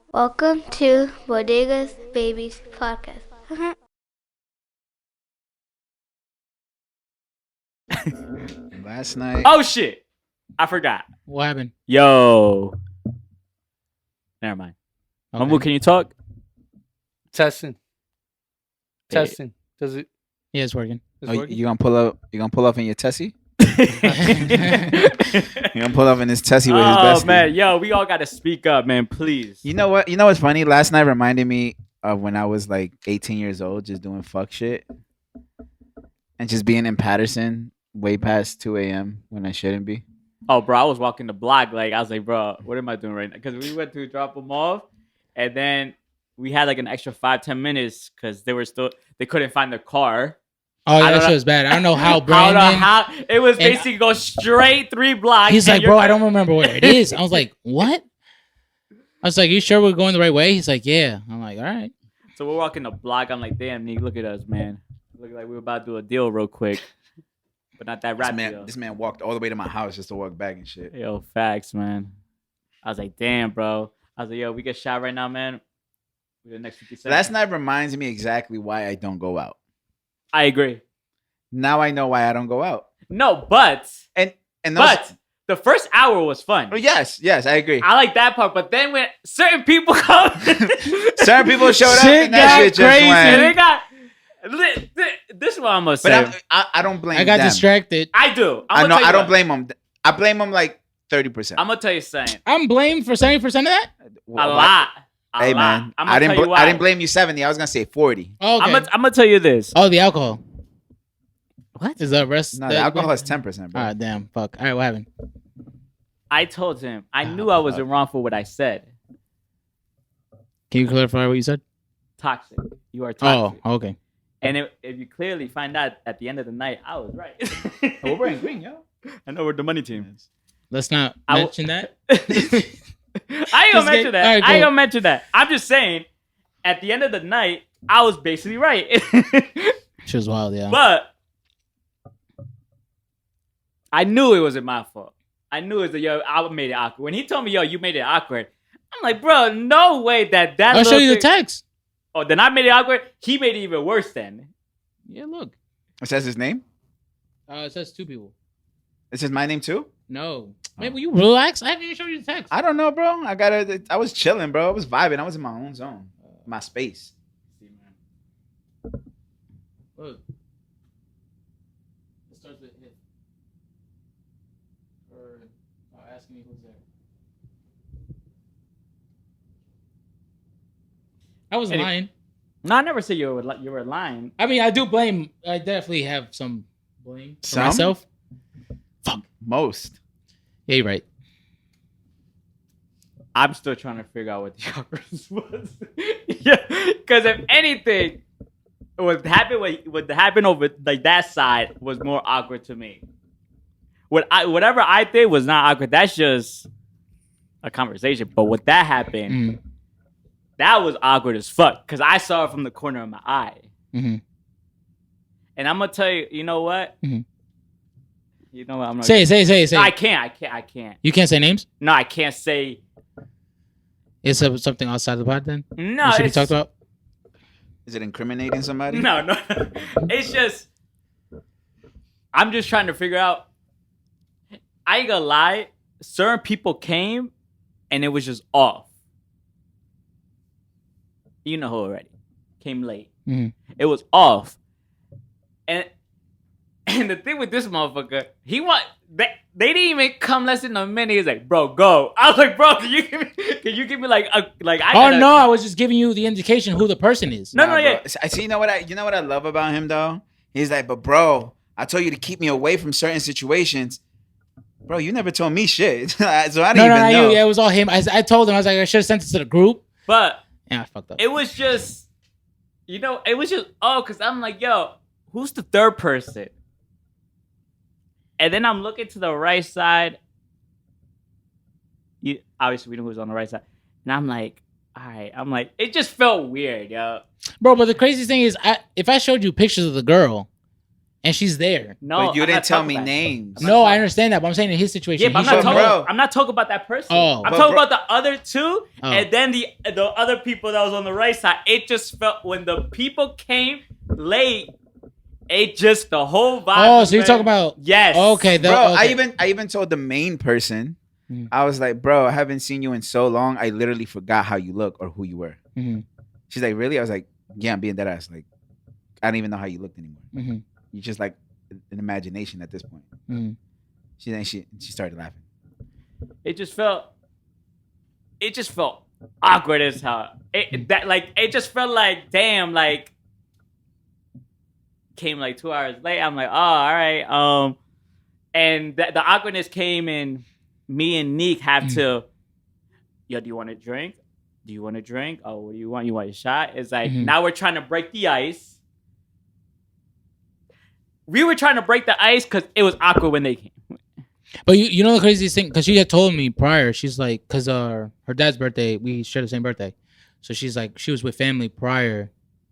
Welcome to Bodega Babiez podcast. Last night. Oh shit! I forgot. What happened? Yo. Never mind. Okay. Mahmud, can you talk? Testing. Yeah. Testing. Does it? Yeah, it's working. It's Oh, working? you gonna pull up? You gonna pull up in your Tessie? You gonna pull up in his Tessie with his bestie? Oh man, yo, we all gotta speak up, man, please. You know what? You know what's funny? Last night reminded me of when I was like 18 years old, just doing fuck shit, and just being in Patterson way past 2 a.m. when I shouldn't be. Oh, bro, I was walking the block. Like, I was like, bro, what am I doing right now? Because we went to drop them off, and then we had like an extra 5-10 minutes because they couldn't find their car. Oh, yeah, I don't that shit know- was bad. I don't know how I don't Brandon. know how it was and- basically go straight 3 blocks. He's and like, you're bro, I don't remember where it is. I was like, what? I was like, you sure we're going the right way? He's like, yeah. I'm like, all right. So we're walking the block. I'm like, damn, Nick, look at us, man. Look like we were about to do a deal real quick, but not that rap deal. This man walked all the way to my house just to walk back and shit. Yo, facts, man. I was like, damn, bro. I was like, yo, we get shot right now, man. For the next 50 seconds. Last night reminds me exactly why I don't go out. I agree. Now I know why I don't go out. No, but And those, but the first hour was fun. oh, yes, I agree. I like that part. But then when certain people come, Certain people showed up Shit and that got shit just crazy. and they went. got. This is what I'm gonna say. But I don't blame I got them. distracted. I do. I know. I don't blame. blame them. I blame them like 30%. I'm gonna tell you something. I'm blamed for 70% of that? A lot. A Hey lot. man, I'm I gonna didn't. tell you why. I didn't blame you 70. I was gonna say 40. Oh, okay. I'm gonna tell you this. Oh, the alcohol. What? Is the rest? No, the alcohol is 10%, bro. All right, damn. Fuck. All right, what happened? I told him. I knew I wasn't wrong for what I said. Can you clarify what you said? Toxic. You are Oh, toxic. okay. And if you clearly find out at the end of the night, I was right. Oh, we're in green, yo. I know we're the money team. Let's not I will- mention that. I ain't gonna Just mention get- that. alright, I ain't cool. gonna mention that. I'm just saying, at the end of the night, I was basically right. She was wild, yeah. But I knew it wasn't my fault. I knew it was yo. I made it awkward. When he told me, yo, you made it awkward. I'm like, bro, no way that I'll little show you the thing- text. Oh, then I made it awkward. He made it even worse then. Yeah, look. It says his name. It says 2 people. It says my name too. No. Man, will you relax? I haven't even showed you the text. I don't know, bro. I was chilling, bro. I was vibing. I was in my own zone, my space. Look. It starts with hit. Or asking me who's there. I was Any- lying. No, I never said you were lying. I mean, I do blame. I definitely have some blame for Some? myself. Most. Yeah, you're right. I'm still trying to figure out what the awkwardness was. Yeah, because if anything, what happened over like that side was more awkward to me. Whatever I did was not awkward. That's just a conversation. But what that happened, Mm. that was awkward as fuck. Because I saw it from the corner of my eye. Mm-hmm. And I'm gonna tell you, you know what? Mhm. You know what? I'm not. Say. No, I can't. You can't say names. No, I can't say. Is something outside the pod then? No, We should be it's, talked about. Is it incriminating somebody? No. It's just. I'm just trying to figure out. I ain't gonna lie. Certain people came, and it was just off. You know who already came late. Mhm. It was off, and the thing with this motherfucker, they didn't even come less than a minute. He's like, bro, go. I was like, bro, can you give me like I Oh gotta, no, I was just giving you the indication who the person is. No, Nah, yeah. bro. I see. You know what I love about him though. He's like, but bro, I told you to keep me away from certain situations. Bro, you never told me shit, so I didn't No, even know. you. Yeah, it was all him. I told him I was like, I should have sent it to the group. But Yeah, I fucked up. it was just, because I'm like, yo, who's the third person? And then I'm looking to the right side. Obviously, we know who's on the right side. And I'm like, all right. I'm like, it just felt weird, yo. Bro, but the craziest thing is, if I showed you pictures of the girl, and she's there. No, but you I'm didn't not tell talking me about that. names. No, I understand that, but I'm saying in his situation. Yeah, but he's I'm not talking about that person. Oh. I'm But talking bro- about the other two, Oh. and then the other people that was on the right side. It just felt when the people came late, it just the whole vibe. Oh, so you're talking about yes. Okay, Bro, okay. I even told the main person, Mhm. I was like, bro, I haven't seen you in so long. I literally forgot how you look or who you were. Mhm, She's like, really? I was like, yeah, I'm being dead ass. Like, I don't even know how you looked anymore. mhm, You're just like an imagination at this point. mhm. She started laughing. It just felt awkward as hell. It just felt like damn, like came like 2 hours late. I'm like, oh, all right. And the awkwardness came in. Me and Neek have to. Yo, do you want a drink? Do you want a drink? Oh, what do you want? You want a shot? It's like now we're trying to break the ice. We were trying to break the ice because it was awkward when they came. But you know the craziest thing, because she had told me prior, she's like, because her dad's birthday, we share the same birthday, so she's like, she was with family prior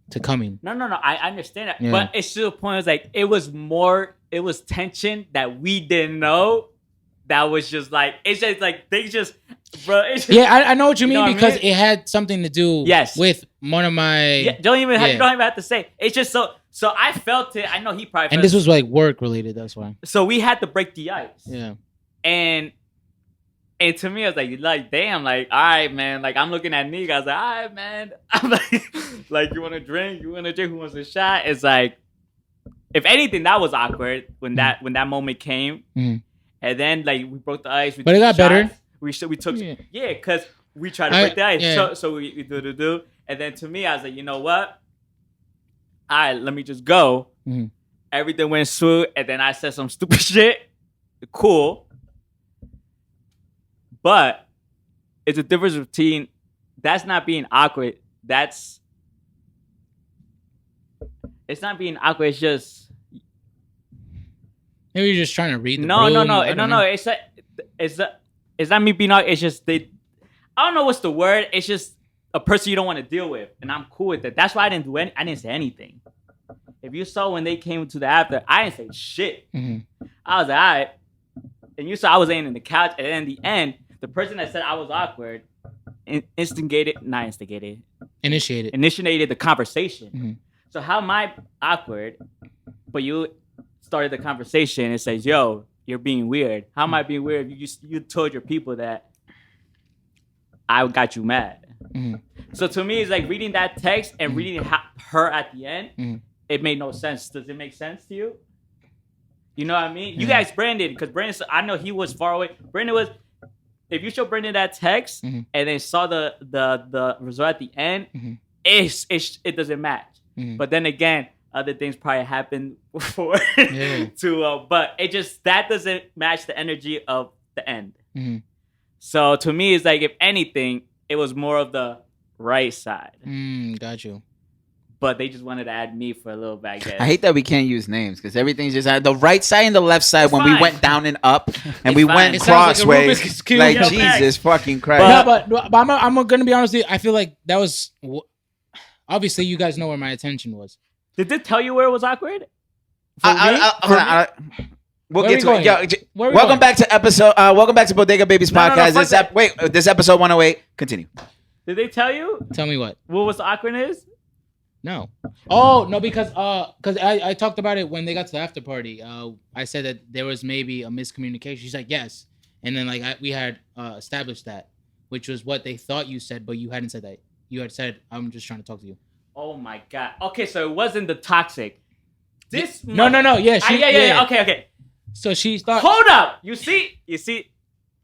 to coming. No. I understand that, Yeah. but it's to the point. It's like it was tension that we didn't know. That was just like it's just like they just, bro. It's just, Yeah, I know what you mean, know what I because mean? it had something to do with one of my. Yeah, you don't even have to say. It's just so I felt it. I know he probably. And this was like work related. That's why. So we had to break the ice. Yeah. And to me, I was like, damn, like, all right, man. Like, I'm looking at Nick. I was like, all right, man. I'm like, you want a drink? You want a drink? Who wants a shot? It's like, if anything, that was awkward when that moment came. Mhm. And then like we broke the ice. But it got better. We took Yeah. because we tried to break the ice. yeah. So we do. And then to me, I was like, you know what? All right, let me just go. Mhm. Everything went smooth, and then I said some stupid shit. Cool. But it's a difference between that's not being awkward. It's not being awkward. It's just Maybe you're just trying to read the no. room. I don't know. It's not me being awkward. It's just I don't know what's the word. It's just a person you don't want to deal with, and I'm cool with that. That's why I didn't say anything. If you saw when they came to the after, I didn't say shit. Mhm. I was like, all right. And you saw I was laying in the couch, and then in the end, the person that said I was awkward initiated the conversation. Mhm. So how am I awkward? But you started the conversation and says, "Yo, you're being weird." How am I being weird? You told your people that I got you mad. Mhm. So to me, it's like reading that text and reading her at the end. Mhm. It made no sense. Does it make sense to you? You know what I mean? You guys, Brandon, because Brandon, I know he was far away. Brandon was. If you show Brandon that text and then saw the result at the end, it doesn't match. But then again, other things probably happened before but it just that doesn't match the energy of the end. So to me, it's like if anything, it was more of the right side. Got you. But they just wanted to add me for a little bit, I guess. I hate that we can't use names because everything's just the right side and the left side It's when fine. we went down and up and we fine. went It sounds like a crossways. Rubik's Cube. Like, Yeah, Jesus fucking Christ. But I'm gonna be honest with you. I feel like that was obviously you guys know where my attention was. Did they tell you where it was awkward? We'll Where get we to going? it. Yo, Where we welcome going? back to episode. Welcome back to Bodega Babiez No, podcast. fuck that. This episode 108. Continue. Did they tell you Tell me what? what was the awkwardness? No. Oh no, because I talked about it when they got to the after party. I said that there was maybe a miscommunication. She's like yes, and then we had established that, which was what they thought you said, but you hadn't said that. You had said I'm just trying to talk to you. Oh my god. Okay, so it wasn't the toxic. This No. Yeah. yeah. Okay. So she thought. Hold up. You see.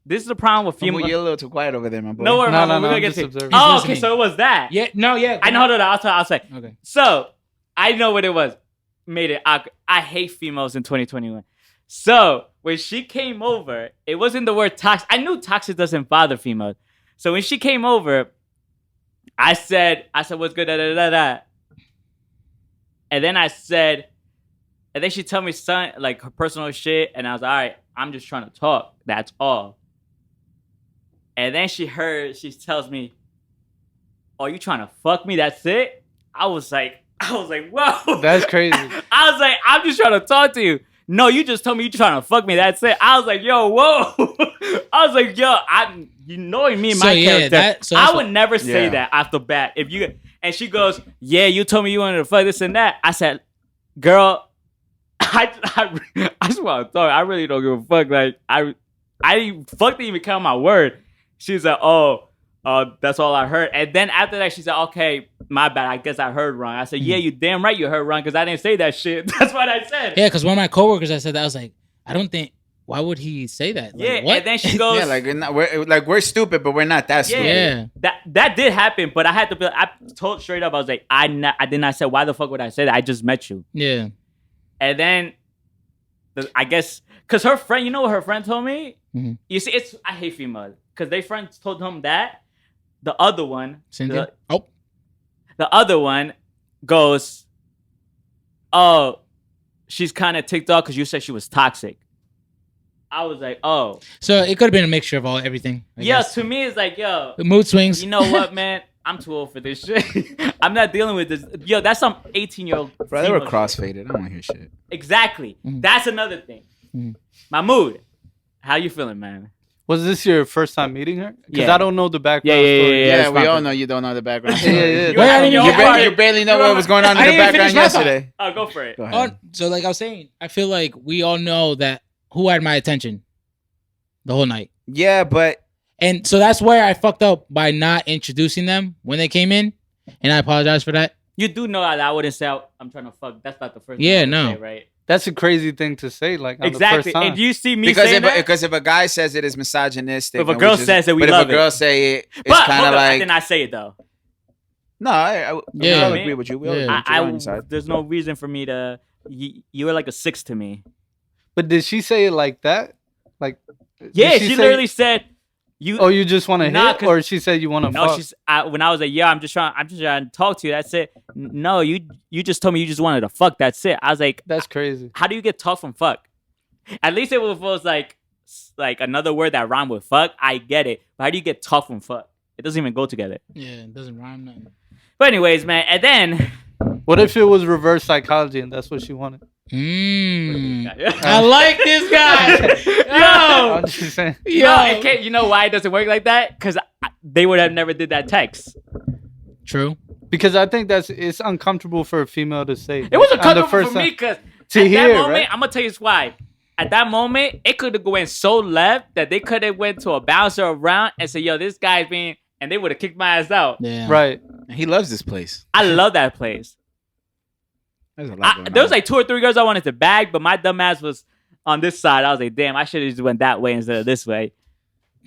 This is the problem with female. You're a little too quiet over there, my boy. No, we're No, gonna I'm get just to. observing. Oh, He's okay. listening. So it was that. Yeah. No. Yeah. I know. Hold on. I'll say. Okay. So I know what it was. Made it awkward. I hate females in 2021. So when she came over, it wasn't the word toxic. I knew toxic doesn't bother females. So when she came over, I said, what's good? Da, da, da, da. And then she told me something like her personal shit, and I was like, all right, I'm just trying to talk. That's all. And then she tells me, oh, you trying to fuck me? That's it? I was like, I was like, whoa. That's crazy. I was like, I'm just trying to talk to you. No, you just told me you trying to fuck me. That's it. I was like, yo, whoa. I was like, yo, you knowing me and my character. I would never say that off the bat. And she goes, yeah, you told me you wanted to fuck this and that. I said, girl, I just want to talk. I really don't give a fuck. Like, I fuck didn't even count my word. She's like, that's all I heard. And then after that, she said, okay, my bad. I guess I heard wrong. I said, yeah, you damn right you heard wrong because I didn't say that shit. That's what I said. Yeah, because one of my coworkers, I said that. I was like, I don't think, why would he say that? Like, yeah, what? and then she goes, yeah, we're stupid, but we're not that stupid. Yeah. That did happen, but I had to be, I told straight up, I was like, I did not say, why the fuck would I say that? I just met you. Yeah. And then, I guess, because her friend, you know what her friend told me? Mm-hmm. You see, I hate females. Because their friends told him that. The other one, Cynthia? The other one goes, oh, she's kind of ticked off because you said she was toxic. I was like, oh. So it could have been a mixture of everything. I guess. To me, it's like, yo. The mood swings. You know what, man? I'm too old for this shit. I'm not dealing with this. Yo, that's some 18-year-old. Bro, they were crossfaded. I don't want to hear shit. Exactly. Mm-hmm. That's another thing. Mm-hmm. Mahmud, how you feeling, man? Was this your first time meeting her? Because Yeah. I don't know the background story. Yeah, we all know you don't know the background. Yeah. You barely know what was going on in the background yesterday. Oh, go for it. Go ahead. So like I was saying, I feel like we all know that who had my attention the whole night. Yeah, but... And so that's where I fucked up by not introducing them when they came in. And I apologize for that. You do know that I wouldn't say I'm trying to fuck. That's not the first Yeah, thing I would no. say, right? That's a crazy thing to say, like, on Exactly. the first time. And you see me saying that? Because if a guy says it is misogynistic... If a girl says it, we love it. But if a girl say it, it's kind of like... I did not say it, though. No, I'll agree with you. There's no reason for me to... You were like a 6 to me. But did she say it like that? Like... Yeah, she literally said... You just want to hit, or she said you want to fuck? No, when I was like, yeah, I'm just trying to talk to you. That's it. No, you just told me you just wanted to fuck. That's it. I was like, that's crazy. How do you get tough from fuck? At least it was like another word that rhymed with fuck. I get it. But how do you get tough from fuck? It doesn't even go together. Yeah, it doesn't rhyme nothing. But anyways, man, and then... What if it was reverse psychology and that's what she wanted? I like this guy. Yo, I'm just saying. Yo, you know why it doesn't work like that? Because they would have never did that text. True. Because I think it's uncomfortable for a female to say. It was uncomfortable for me because that moment, right? I'm gonna tell you why. At that moment, it could have went so left that they could have went to a bouncer around and said, "Yo, this guy's being," and they would have kicked my ass out. Yeah. Right. He loves this place. I love that place. There's a lot there was like 2 or 3 girls I wanted to bag, but my dumb ass was on this side. I was like, damn, I should have just went that way instead of this way.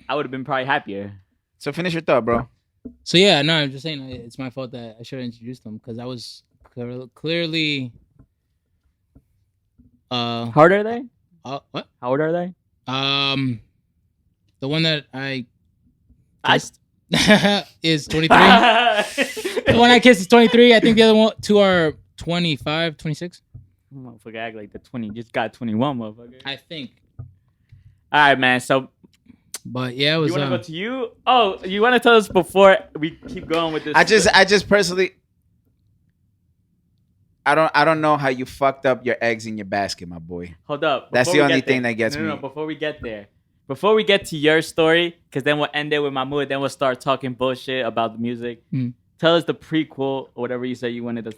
I would have been probably happier. So finish your thought, bro. So yeah, no, I'm just saying it's my fault that I should have introduced them because I was clearly. How old are they? What? How old are they? The one that I kissed is 23. The one I kissed is 23. I think the other two are 25, 26. Motherfucker act like the 20. Just got 21, motherfucker. I think. All right, man. So, but yeah, it was. You want to go to you? Oh, you want to tell us before we keep going with this? I just personally, I don't know how you fucked up your eggs in your basket, my boy. Hold up. That's the only thing that gets me. No, before we get there. Before we get to your story, because then we'll end it with Mahmud, then we'll start talking bullshit about the music. Tell us the prequel or whatever you said you wanted to.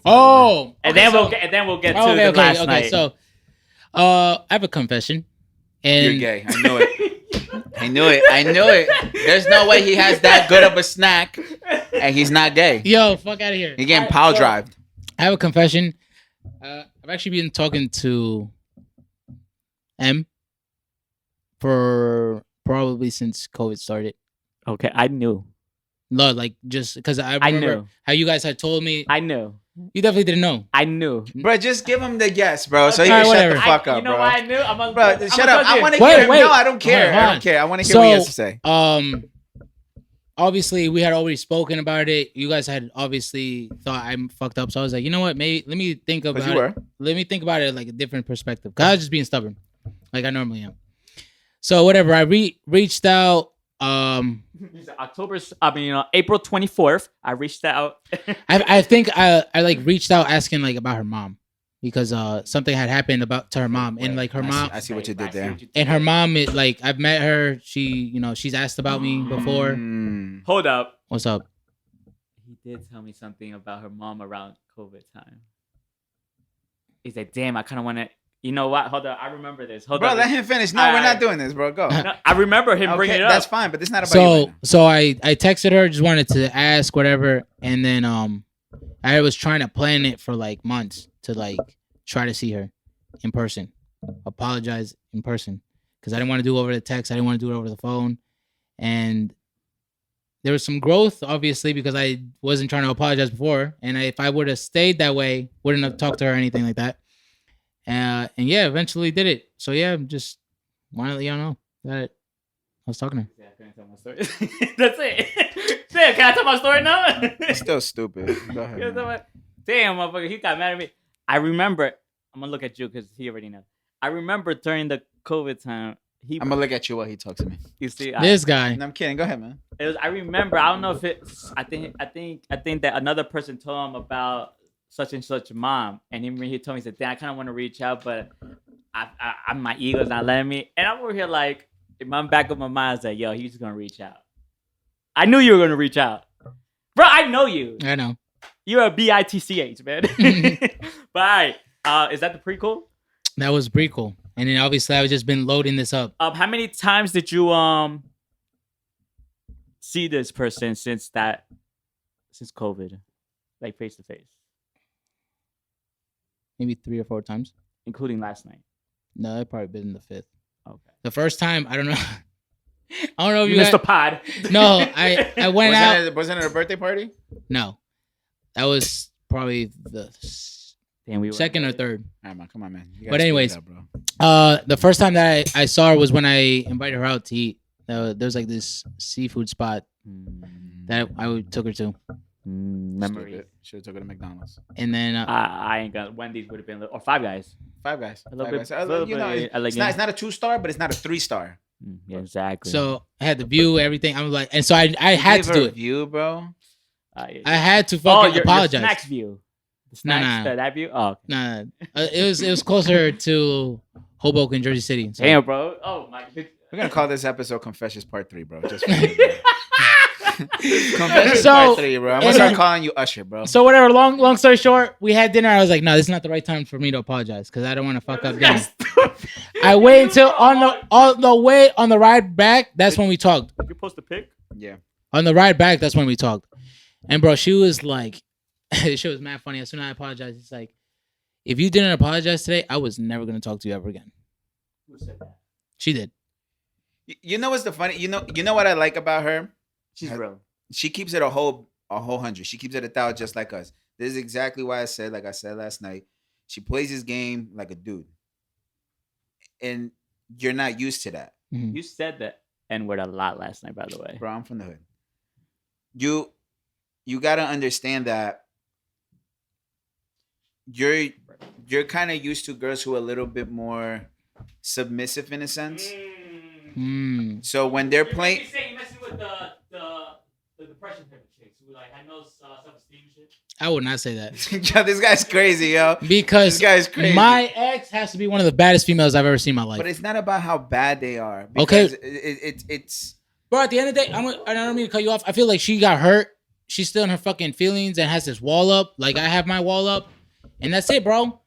And then we'll get to the last night. So, I have a confession. And you're gay. I knew it. I knew it. There's no way he has that good of a snack, and he's not gay. Yo, fuck out of here. He getting power drived. I have a confession. I've actually been talking to M for probably since COVID started. Okay, I knew. No, like just because I remember how you guys had told me. I knew. You definitely didn't know. I knew. Bro, just give him the yes, bro, so he can shut the fuck up, you know bro. why I knew? Bro, shut up. I want to hear him. No, I don't care. I don't care. I want to hear what he has to say. Obviously, we had already spoken about it. You guys had obviously thought I fucked up. So I was like, you know what? Maybe let me think about it. Let me think about it like a different perspective. Cause I was just being stubborn, like I normally am. So whatever. I reached out. April 24th. I reached out. I think I like reached out asking like about her mom because something had happened to her mom and like her mom. I see what you did there. And her mom, like I've met her. She's asked about me before. Hold up. What's up? He did tell me something about her mom around COVID time. He's like, damn, I kind of want to. You know what? Hold up. I remember this. Hold bro, up. let him finish. No, we're not doing this, bro. Go. No, I remember him bringing it up. That's fine, but it's not about you right now. So I texted her, just wanted to ask whatever, and then I was trying to plan it for like months to like try to see her in person, apologize in person, because I didn't want to do it over the text. I didn't want to do it over the phone, and there was some growth, obviously, because I wasn't trying to apologize before, and if I would have stayed that way, wouldn't have talked to her or anything like that. And yeah, eventually did it. So yeah, just want to let y'all know that I was talking to her. Yeah, can I tell my story? That's it. Damn, can I tell my story now? It's still stupid. Go ahead. Damn, motherfucker, he got mad at me. I remember. I'm gonna look at you because he already knows. I remember during the COVID time. I'm gonna look at you while he talks to me. You see, this guy. No, I'm kidding. Go ahead, man. I remember. I don't know if it's. I think that another person told him about such and such mom, and he told me, he said, "Damn, I kind of want to reach out, but my ego's not letting me." And I'm over here like, in my back of my mind, I was like, "Yo, he's gonna reach out." I knew you were gonna reach out, bro. I know you. I know. You're a bitch, man. But all right, is that the prequel? That was pretty cool. And then obviously I've just been loading this up. How many times did you see this person since COVID, like face to face, Maybe 3 or 4 times. including last night? No, I've probably been in the 5th. Okay. The first time, I don't know. I don't know if You you missed guys... the pod. No, I went out. Wasn't it a birthday party? No, that was probably the Damn, we were second or third. All right, man. Come on, man. You But gotta anyways, speed it up, bro. The first time that I saw her was when I invited her out to eat. There's like this seafood spot that I took her to, Memories. Should have took her to McDonald's. and then I ain't got Wendy's would have been or Five Guys. Five Guys. A little Five bit- Guys. little You know, bit- it's not a 2-star, but it's not a 3-star. Yeah, exactly. so I had the view, everything. I was like, and so I had to do it. View, bro. Yeah. I had to fucking your apologize. snacks view. The snacks, Nah. that view. Oh, okay. Nah, it was closer to Hoboken, Jersey City. So. Damn, bro. Oh my. We're gonna call this episode Confessions Part 3, bro. Just for you, bro. Confessions So- Part 3, bro. I'm gonna and start then- calling you Usher, bro. So whatever. Long story short, we had dinner. I was like, no, this is not the right time for me to apologize because I don't want to fuck up dinner. I waited until on the way on the ride back. That's when we talked. Did you post a pic? Yeah. On the ride back, that's when we talked. And bro, she was like, she was mad funny. As soon as I apologized, it's like, if you didn't apologize today, I was never gonna talk to you ever again. Who said that? She did. You know what's the funny? You know what I like about her? She's real. She keeps it a whole 100. She keeps it 1,000, just like us. This is exactly why I said, like I said last night, she plays this game like a dude, and you're not used to that, Mhm. You said that N-word a lot last night, by the way. bro. I'm from the hood. You gotta understand that you're kind of used to girls who are a little bit more submissive in a sense. Mm. So when they're playing, You say you messing with the depression type of chicks who like I know self-esteem shit. I would not say that yo, this guy's crazy, yo. because This guy's crazy. my ex has to be one of the baddest females I've ever seen in my life. But it's not about how bad they are. Okay. Because it's Bro, at the end of the day, I don't mean to cut you off. I feel like she got hurt. She's still in her fucking feelings and has this wall up. Like I have my wall up, and that's it, bro.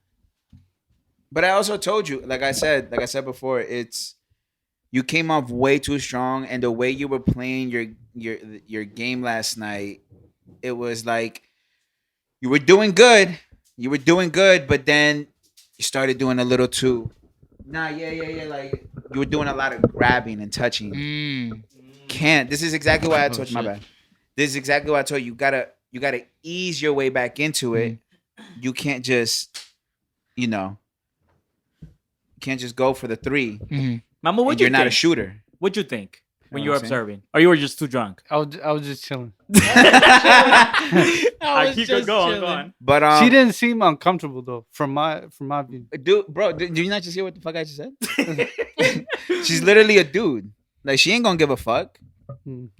But I also told you, like I said before, it's you came off way too strong, and the way you were playing your game last night, it was like you were doing good, but then you started doing a little too. Like you were doing a lot of grabbing and touching. Mm. Can't. This is exactly why I told you. My shit. bad. This is exactly why I told you. You gotta ease your way back into it. You can't just, can't just go for the 3. Mhm. Mama, And you're not a shooter. What'd you think when You you know were what I'm saying? observing, or you were just too drunk? I was just chilling. I keep it going. Go on. But She didn't seem uncomfortable though, from my view. dude, bro, did you not just hear what the fuck I just said? She's literally a dude. Like she ain't gonna give a fuck.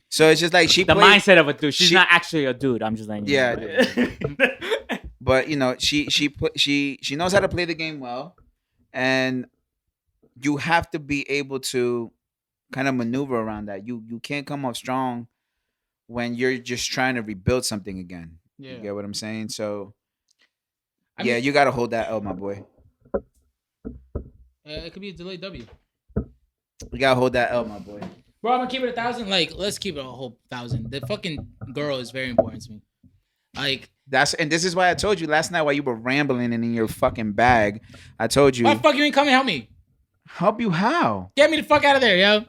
So it's just like she The played, mindset of a dude. She's she- not actually a dude. I'm just letting you Yeah, know. but you know she knows how to play the game well, and you have to be able to kind of maneuver around that. You can't come off strong when you're just trying to rebuild something again. Yeah. You get what I'm saying? So I yeah, mean- you gotta hold that L, my boy. It could be a delayed W. You gotta hold that L, my boy. Bro, I'm gonna keep it 1,000. Like, let's keep it a whole 1,000. The fucking girl is very important to me. Like, And this is why I told you last night while you were rambling and in your fucking bag. I told you. why the fuck you ain't come and help me? Help you how? Get me the fuck out of there, yo.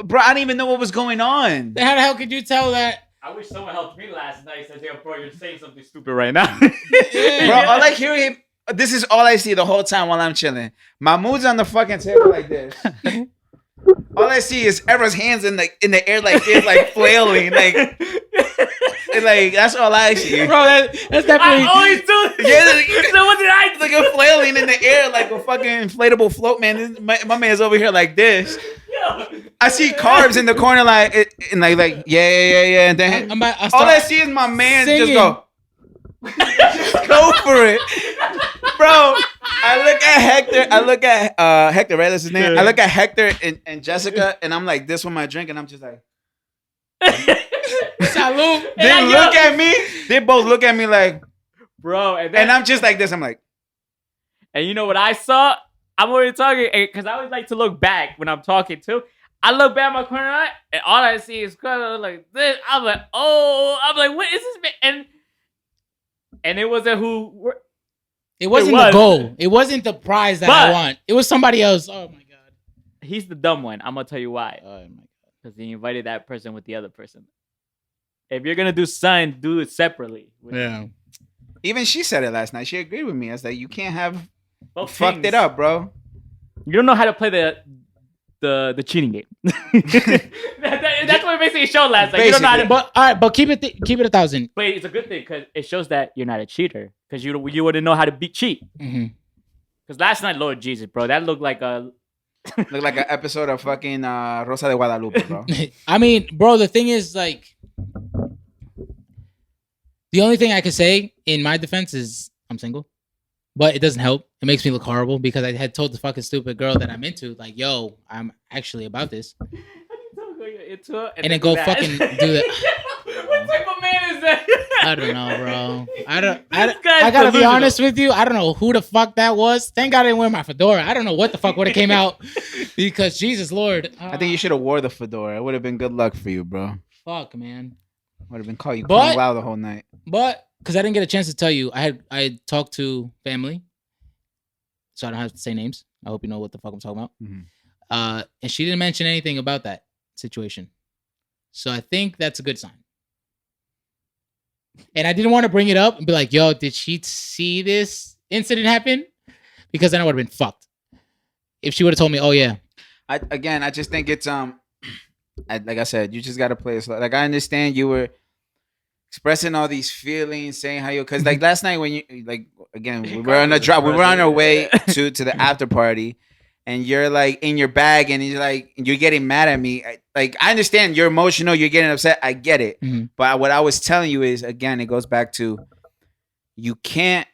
Bro, I didn't even know what was going on. How the hell could you tell that? I wish someone helped me last night. Said, "Yo, bro, you're saying something stupid right now." Bro, all I hear him. This is all I see the whole time while I'm chilling. Mahmud's on the fucking table like this. All I see is Era's hands in the air like this, like flailing, like that's all I see. Bro, that's definitely. I always do. Yeah, So what did I do? like a flailing in the air like a fucking inflatable float, man. My man's over here like this. Yo. I see Carbs in the corner like and like yeah, and then all I see is my man just singing. go. Just go for it, bro. I look at Hector. I look at Hector, right? That's his name. I look at Hector and Jessica, and I'm like this with my drink, and I'm just like. Salute. They look at me. They both look at me like, Bro, and I'm just like this. I'm like, and you know what I saw? I'm already talking because I always like to look back when I'm talking too. I look back at my corner eye, and all I see is kind of like this. I'm like, oh, I'm like, what is this? Man? And it wasn't who. It wasn't was. the goal. It wasn't the prize that I But- want. It was somebody else. Oh my god. He's the dumb one. I'm gonna tell you why. Oh my god. Because he invited that person with the other person. If you're gonna do something, do it separately. Yeah. even she said it last night. She agreed with me. I was like, you can't have Both fucked things. it up, bro. You don't know how to play the cheating game. That's what it basically showed last night. You don't know how to. But all right, but keep it 1,000. But it's a good thing because it shows that you're not a cheater. Because you wouldn't know how to cheat. Mm-hmm. Because last night, Lord Jesus, bro, that looked like a. Look like an episode of fucking Rosa de Guadalupe, bro. I mean, bro, the thing is, like, the only thing I can say in my defense is I'm single, but it doesn't help. It makes me look horrible because I had told the fucking stupid girl that I'm into, like, yo, I'm actually about this. And then go fucking do that. What type of man is that? I don't know, bro. I This guy's gotta be delusional. honest with you. I don't know who the fuck that was. Thank God I didn't wear my fedora. I don't know what the fuck would have came out because Jesus Lord. I think you should have wore the fedora. It would have been good luck for you, bro. Fuck, man. Would have been called you But- wow the whole night. But because I didn't get a chance to tell you, I talked to family, so I don't have to say names. I hope you know what the fuck I'm talking about. Mhm. And she didn't mention anything about that situation, so I think that's a good sign. And I didn't want to bring it up and be like, "Yo, did she see this incident happen?" Because then I would have been fucked. If she would have told me, "Oh yeah," I just think it's like I said, you just gotta play it slow. Like I understand you were expressing all these feelings, saying how you, because like last night when you like again we were on a drop, we were on our way to the after party, and you're like in your bag and you're like you're getting mad at me. I understand you're emotional, you're getting upset. I get it, Mhm. but what I was telling you is again, it goes back to you can't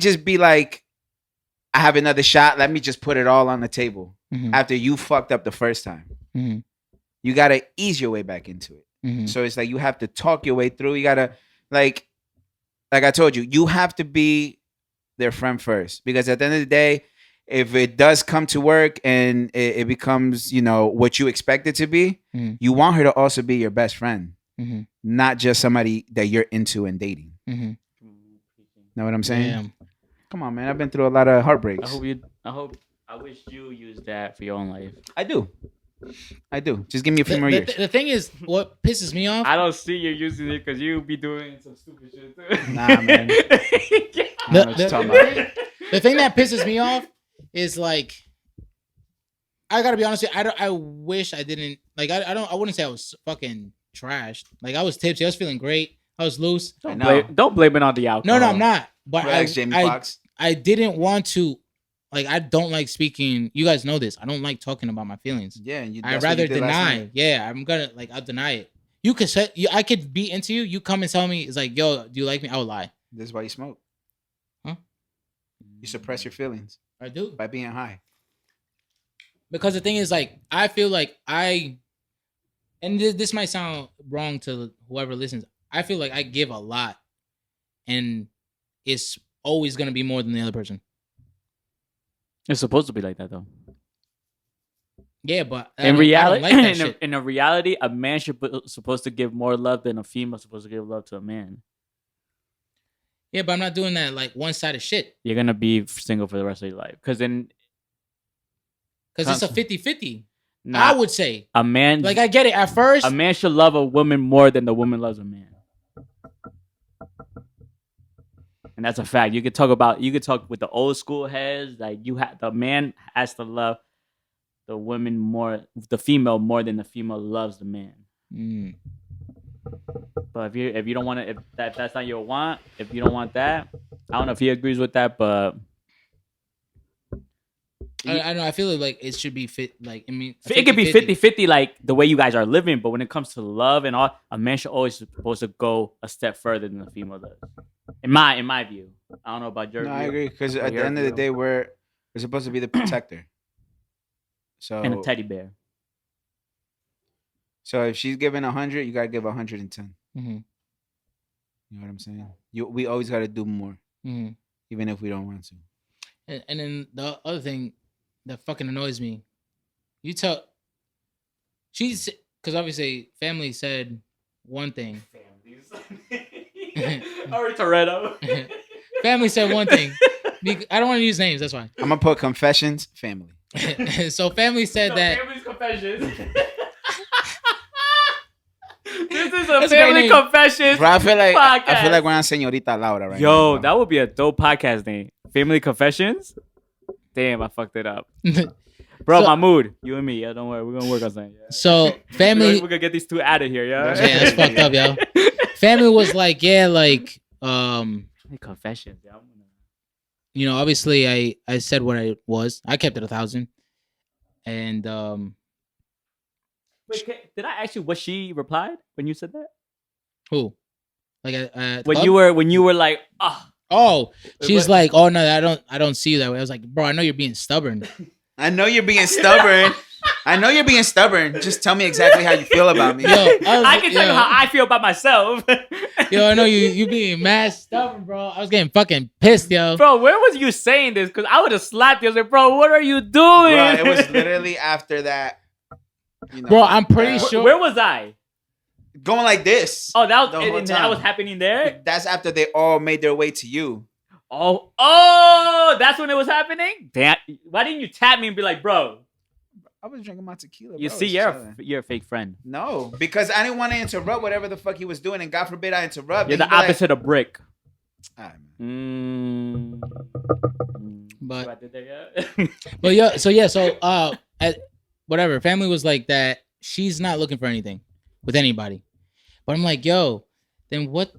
just be like, I have another shot. Let me just put it all on the table Mhm. after you fucked up the first time. Mhm. You gotta ease your way back into it. Mhm. So it's like you have to talk your way through. You gotta like I told you, you have to be their friend first, because at the end of the day, if it does come to work and it becomes, you know, what you expect it to be, Mhm. you want her to also be your best friend, Mhm. not just somebody that you're into and dating. Mhm. Know what I'm saying? Damn. Come on, man. I've been through a lot of heartbreaks. I wish you used that for your own life. I do. Just give me a few more years. The thing is, what pisses me off. I don't see you using it because you be doing some stupid shit too. Nah, man. I don't know what you're talking about. The thing that pisses me off is like, I gotta be honest with you. I wish I didn't like. I wouldn't say I was fucking trashed. Like I was tipsy. I was feeling great. I was loose. I know. Don't blame it on the alcohol. No, I'm not. But Relax, Jamie Foxx. I didn't want to like I don't like speaking. You guys know this. I don't like talking about my feelings. Yeah, and I'd that's what rather you did last deny. night. Yeah, I'm gonna like I'll deny it. You could say I could be into you. You come and tell me it's like, yo, do you like me? I would lie. This is why you smoke. Huh? You suppress your feelings I do. by being high. Because the thing is, like, I feel like and this might sound wrong to whoever listens. I feel like I give a lot, and it's always gonna be more than the other person. It's supposed to be like that though. Yeah, but In reality, I don't like that shit. in a reality, a man supposed to give more love than a female supposed to give love to a man. Yeah, but I'm not doing that like one-sided shit. You're gonna be single for the rest of your life because then Because it's a 50-50. nah, I would say. a man Like, I get it at first. a man should love a woman more than the woman loves a man. And that's a fact. You could talk with the old school heads. Like the man has to love the woman more, the female more than the female loves the man. Mm. But if you don't want to, if that's not your want, if you don't want that, I don't know if he agrees with that, but I know. I feel like it should be fit. Like, I mean, it could be 50-50 like the way you guys are living. But when it comes to love and all, a man should always supposed to go a step further than the female does. In my view, I don't know about your No, view. I agree because Or at the your end of the view. day, we're supposed to be the protector. So And a teddy bear. So if she's giving 100, you gotta give 110. Mm-hmm. You know what I'm saying? We always gotta do more, Mm-hmm. even if we don't want to. And then the other thing that fucking annoys me, because obviously family said one thing. Or Toretto. Family said one thing. I don't want to use names. That's why. I'm gonna put confessions, family. So family said that. Family's confessions. This is a That's a family great name. confessions. Bro, I feel like podcast. we're on Señorita Laura right now. Yo, bro. that would be a dope podcast name. Family confessions. Damn, I fucked it up. Bro, So- Mahmud, you and me. Yeah, don't worry. We're gonna work on something. Yeah. So family. We're gonna get these two out of here, yeah. Yeah, that's fucked up, yo. Family was like, yeah, like, Confessions, yeah. you know, obviously I said what I was. I kept it 1,000, and Wait, did I ask you what she replied when you said that? who, like, When you were like, ah, oh, she's what? like, oh no, I don't see you that way. I was like, bro, I know you're being stubborn. I know you're being stubborn. I know you're being stubborn. Just tell me exactly how you feel about me. Yo, I can tell you how I feel about myself. Yo, I know you being mad stubborn, bro. I was getting fucking pissed, yo. Bro, where was you saying this? Because I would have slapped you. I was like, bro, what are you doing? Bro, it was literally after that. You know, Bro, I'm pretty sure. Where was I? going like this. Oh, that was The whole and that time. was happening there. That's after they all made their way to you. Oh, that's when it was happening. Damn, why didn't you tap me and be like, bro? I was drinking my tequila. You bro. see, It's you're chilling. you're a fake friend. No, because I didn't want to interrupt whatever the fuck he was doing, and God forbid I interrupt. You're and the he'd be like, opposite of brick. "All right, man." But- See what I did there, yeah? But yeah, so at whatever, family was like that. She's not looking for anything with anybody. But I'm like, yo, then what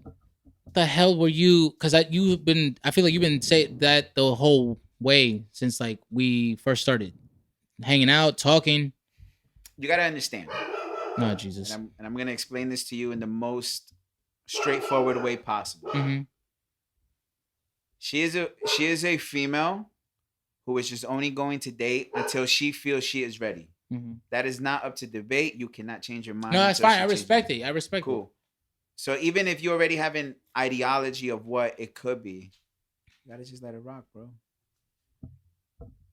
the hell were you? Because I feel like you've been saying that the whole way since like we first started hanging out, talking. You gotta understand, Oh Jesus. and I'm gonna explain this to you in the most straightforward way possible. Mm-hmm. She is a female who is just only going to date until she feels she is ready. Mm-hmm. That is not up to debate. You cannot change your mind. No, that's until fine. she I changes respect it. it. I respect it. Cool. So even if you already have an ideology of what it could be, you gotta just let it rock, bro.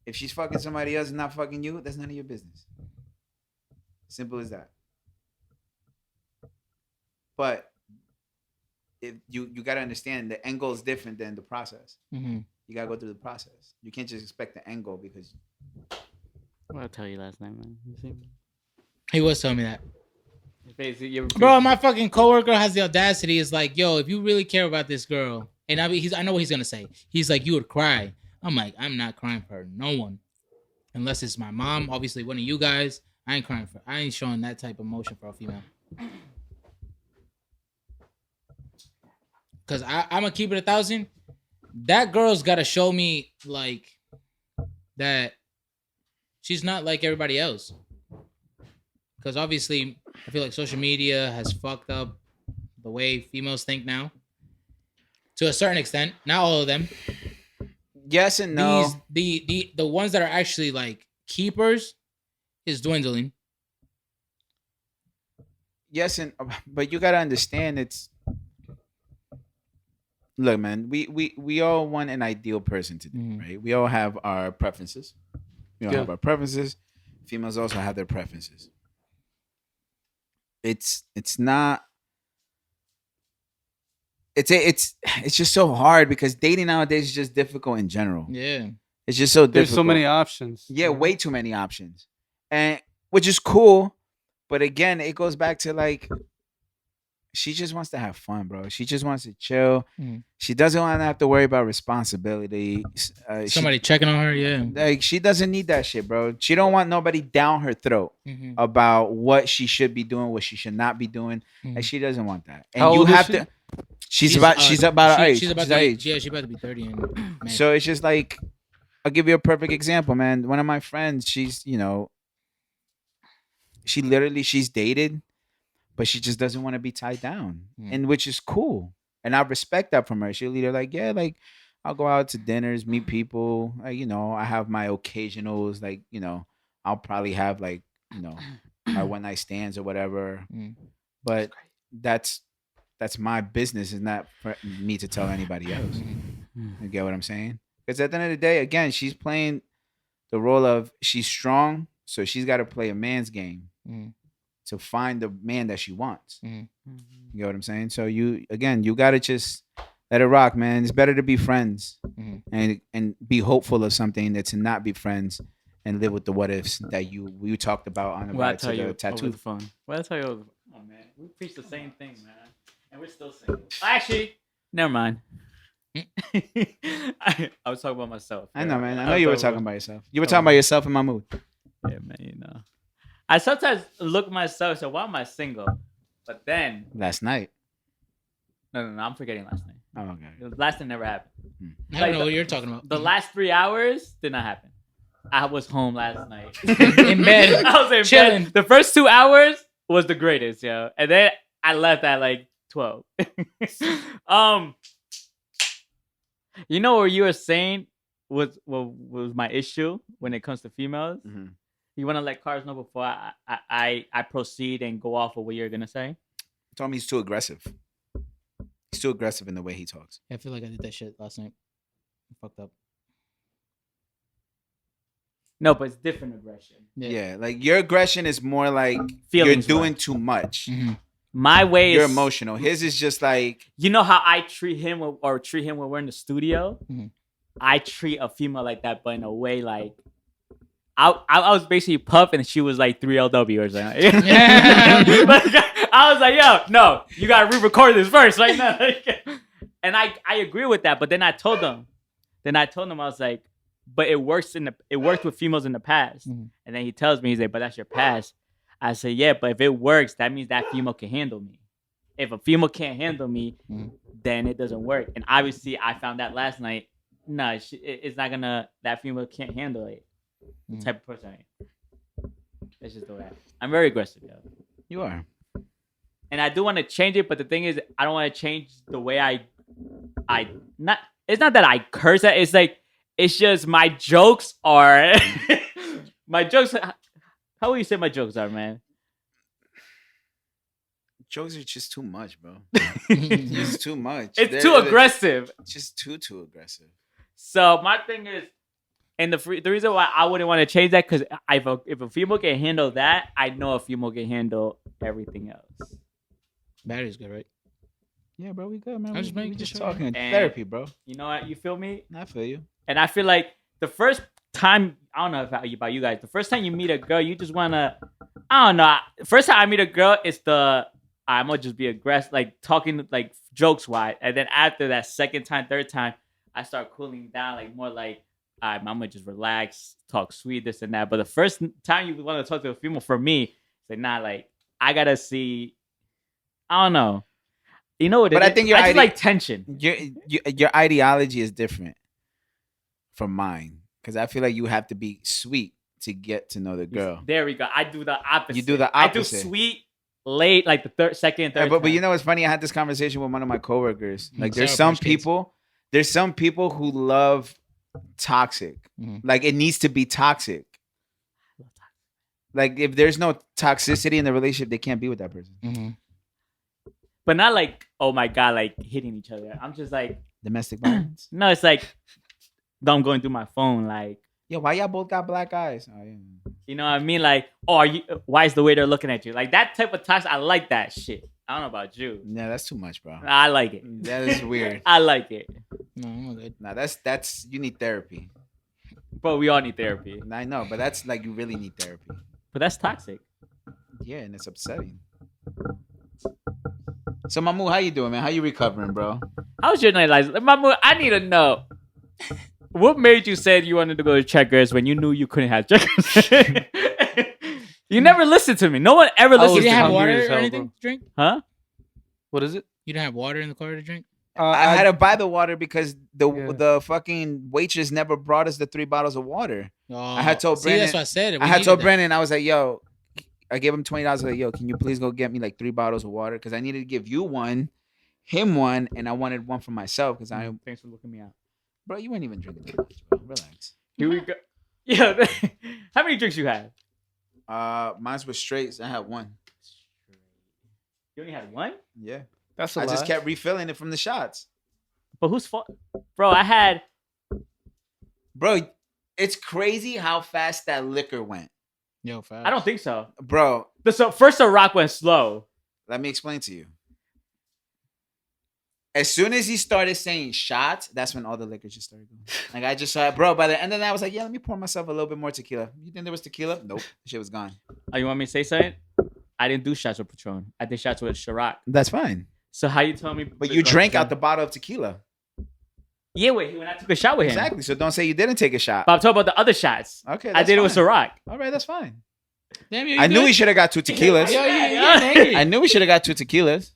If she's fucking somebody else and not fucking you, that's none of your business. Simple as that. But if you gotta understand the end goal is different than the process. Mm-hmm. You gotta go through the process. You can't just expect the end goal because What I tell you last night, man. You see me? He was telling me that. Basically, you're Bro, my fucking coworker has the audacity. Is like, yo, if you really care about this girl, and I know what he's gonna say. He's like, you would cry. I'm like, I'm not crying for no one, unless it's my mom. Obviously, one of you guys. I ain't showing that type of emotion for a female. Cause I'm gonna keep it 1,000. That girl's gotta show me like that she's not like everybody else. Because obviously, I feel like social media has fucked up the way females think now. To a certain extent, not all of them. Yes and no. The ones that are actually like keepers is dwindling. Yes and but you gotta understand it's. Look, man, we all want an ideal person to do, right? We all have our preferences. We all have our preferences. Females also have their preferences. It's not. It's just so hard because dating nowadays is just difficult in general. Yeah, it's just so difficult. There's so many options. Yeah, way too many options, and which is cool, but again, it goes back to like. She just wants to have fun, bro. She just wants to chill. She doesn't want to have to worry about responsibility. Somebody checking on her, yeah. Like she doesn't need that shit, bro. She don't want nobody down her throat about what she should be doing, what she should not be doing. Like she doesn't want that. And How you old have is she? to. She's about our age. She's about our to, age. yeah, she's about to be 30 in May. So it's just like, I'll give you a perfect example, man. One of my friends, she's she's dated. But she just doesn't want to be tied down, and which is cool. And I respect that from her. She'll either like, yeah, like I'll go out to dinners, meet people. Like, I have my occasionals. Like, I'll probably have like, my one night stands or whatever. But that's my business. It's not for me to tell anybody else. You get what I'm saying? Because at the end of the day, again, she's playing the role of she's strong, so she's got to play a man's game. To find the man that she wants. You know what I'm saying? So you gotta just let it rock, man. It's better to be friends and be hopeful of something than to not be friends and live with the what ifs that you talked about on the ride to the tattoo. Over the phone. Well, I tell you over the phone. Oh man, we preach the same thing, man, and we're still single. Actually, never mind. I was talking about myself. I know, man. I know you were talking about yourself. You were talking about yourself and Mahmud. Yeah, man. I sometimes look at myself and say, why am I single? But then last night. No, I'm forgetting last night. Oh, okay. Last night never happened. I don't know what you're talking about. The last 3 hours did not happen. I was home last night. In bed. I was in chilling. bed. The first 2 hours was the greatest, yo. And then I left at like 12. You know what you were saying was my issue when it comes to females? You want to let Carbs know before I proceed and go off of what you're gonna say? He told me he's too aggressive. He's too aggressive in the way he talks. I feel like I did that shit last night. I fucked up. No, but it's different aggression. Yeah, like your aggression is more like Feelings you're doing too much. My way you're is emotional. His is just like, you know how I treat him when we're in the studio. I treat a female like that, but in a way like. I was basically Puff and she was like 3LW or something. I was like, yo, no, you gotta re-record this first right now. And I agree with that, but then I told them, I was like, but it worked with females in the past. And then he tells me, he's like, but that's your past. I said, yeah, but if it works, that means that female can handle me. If a female can't handle me, then it doesn't work. And obviously I found that last night. No, it's not gonna, that female can't handle it. The type of person I am. That's just the way I'm very aggressive, yo. You are. And I do want to change it, but the thing is, I don't want to change the way it's not that I curse at, it's like, it's just my jokes are, how will you say my jokes are, man? Jokes are just too much, bro. It's too much. It's too aggressive. Just too aggressive. So my thing is, and the reason why I wouldn't want to change that, because if a female can handle that, I know a female can handle everything else. Battery's good, right? Yeah, bro, we good, man. We just sure. talking therapy, bro. You know what? You feel me? I feel you. And I feel like the first time, I don't know about you guys, the first time you meet a girl, you just want to, I don't know. First time I meet a girl, it's I'm going to just be aggressive, like talking like jokes wise. And then after that second time, third time, I start cooling down, like more like, I'm going to just relax, talk sweet, this and that. But the first time you want to talk to a female, for me, it's like, nah, like, I got to see, I don't know. You know what it is? I think I just like tension. Your ideology is different from mine. Because I feel like you have to be sweet to get to know the girl. There we go. I do the opposite. You do the I do opposite. sweet, late, like the second, third. But you time. know what's funny? I had this conversation with one of my coworkers. Like, there's Sour some Patch Kids. people who love toxic. Mhm. Like, it needs to be toxic. Like, if there's no toxicity in the relationship, they can't be with that person. Mm-hmm. But not like, oh my god, like hitting each other. I'm just like, Domestic violence. no, it's like, I'm going through my phone, like, Yo, why y'all both got black eyes? Oh, yeah. you know what I mean? Like, oh, why is the waiter looking at you? Like that type of toxic. I like that shit. I don't know about you. Yeah, that's too much, bro. I like it. That is weird. I like it. No, I'm all good. Nah, that's you need therapy. But we all need therapy. I know, but that's like you really need therapy. But that's toxic. Yeah, and it's upsetting. So Mahmud, how you doing, man? How you recovering, bro? How's your night like? Mahmud, I need to know. What made you say you wanted to go to Checkers when you knew you couldn't have Checkers? You never listened to me. No one ever I was You listened didn't to have me. hungry water as or hell, anything bro. to drink? Huh? What is it? You didn't have water in the car to drink? I had to buy the water because Yeah. the fucking waitress never brought us the 3 bottles of water. Oh, I had told see, that's Brandon- what I said. I had told Brandon, I was like, yo, I gave him $20. I was like, yo, can you please go get me like 3 bottles of water? Because I needed to give you one, him one, and I wanted one for myself. Because Thanks for looking me out. bro, you weren't even drinking that much, bro. Relax. Here we go. Yeah. How many drinks you had? Mine was straight. I had one. You only had one? Yeah. That's a I lot. just kept refilling it from the shots. But whose fault? Bro, I had. Bro, it's crazy how fast that liquor went. Yo, fast. I don't think so. Bro, First the rock went slow. let me explain to you. As soon as he started saying shots, that's when all the liquor just started going. Like, I just saw it, bro. By the end of that, I was like, yeah, let me pour myself a little bit more tequila. You think there was tequila? Nope. The shit was gone. Oh, you want me to say something? I didn't do shots with Patron. I did shots with Ciroc. That's fine. So how you tell me? But you drank out the bottle of tequila. Yeah, wait. When I took a shot with him. Exactly. So don't say you didn't take a shot. But I'm talking about the other shots. Okay. I did it with fine. Ciroc. All right, that's fine. Damn, you I knew good? we should have got 2 tequilas. Yo, I knew we should have got 2 tequilas.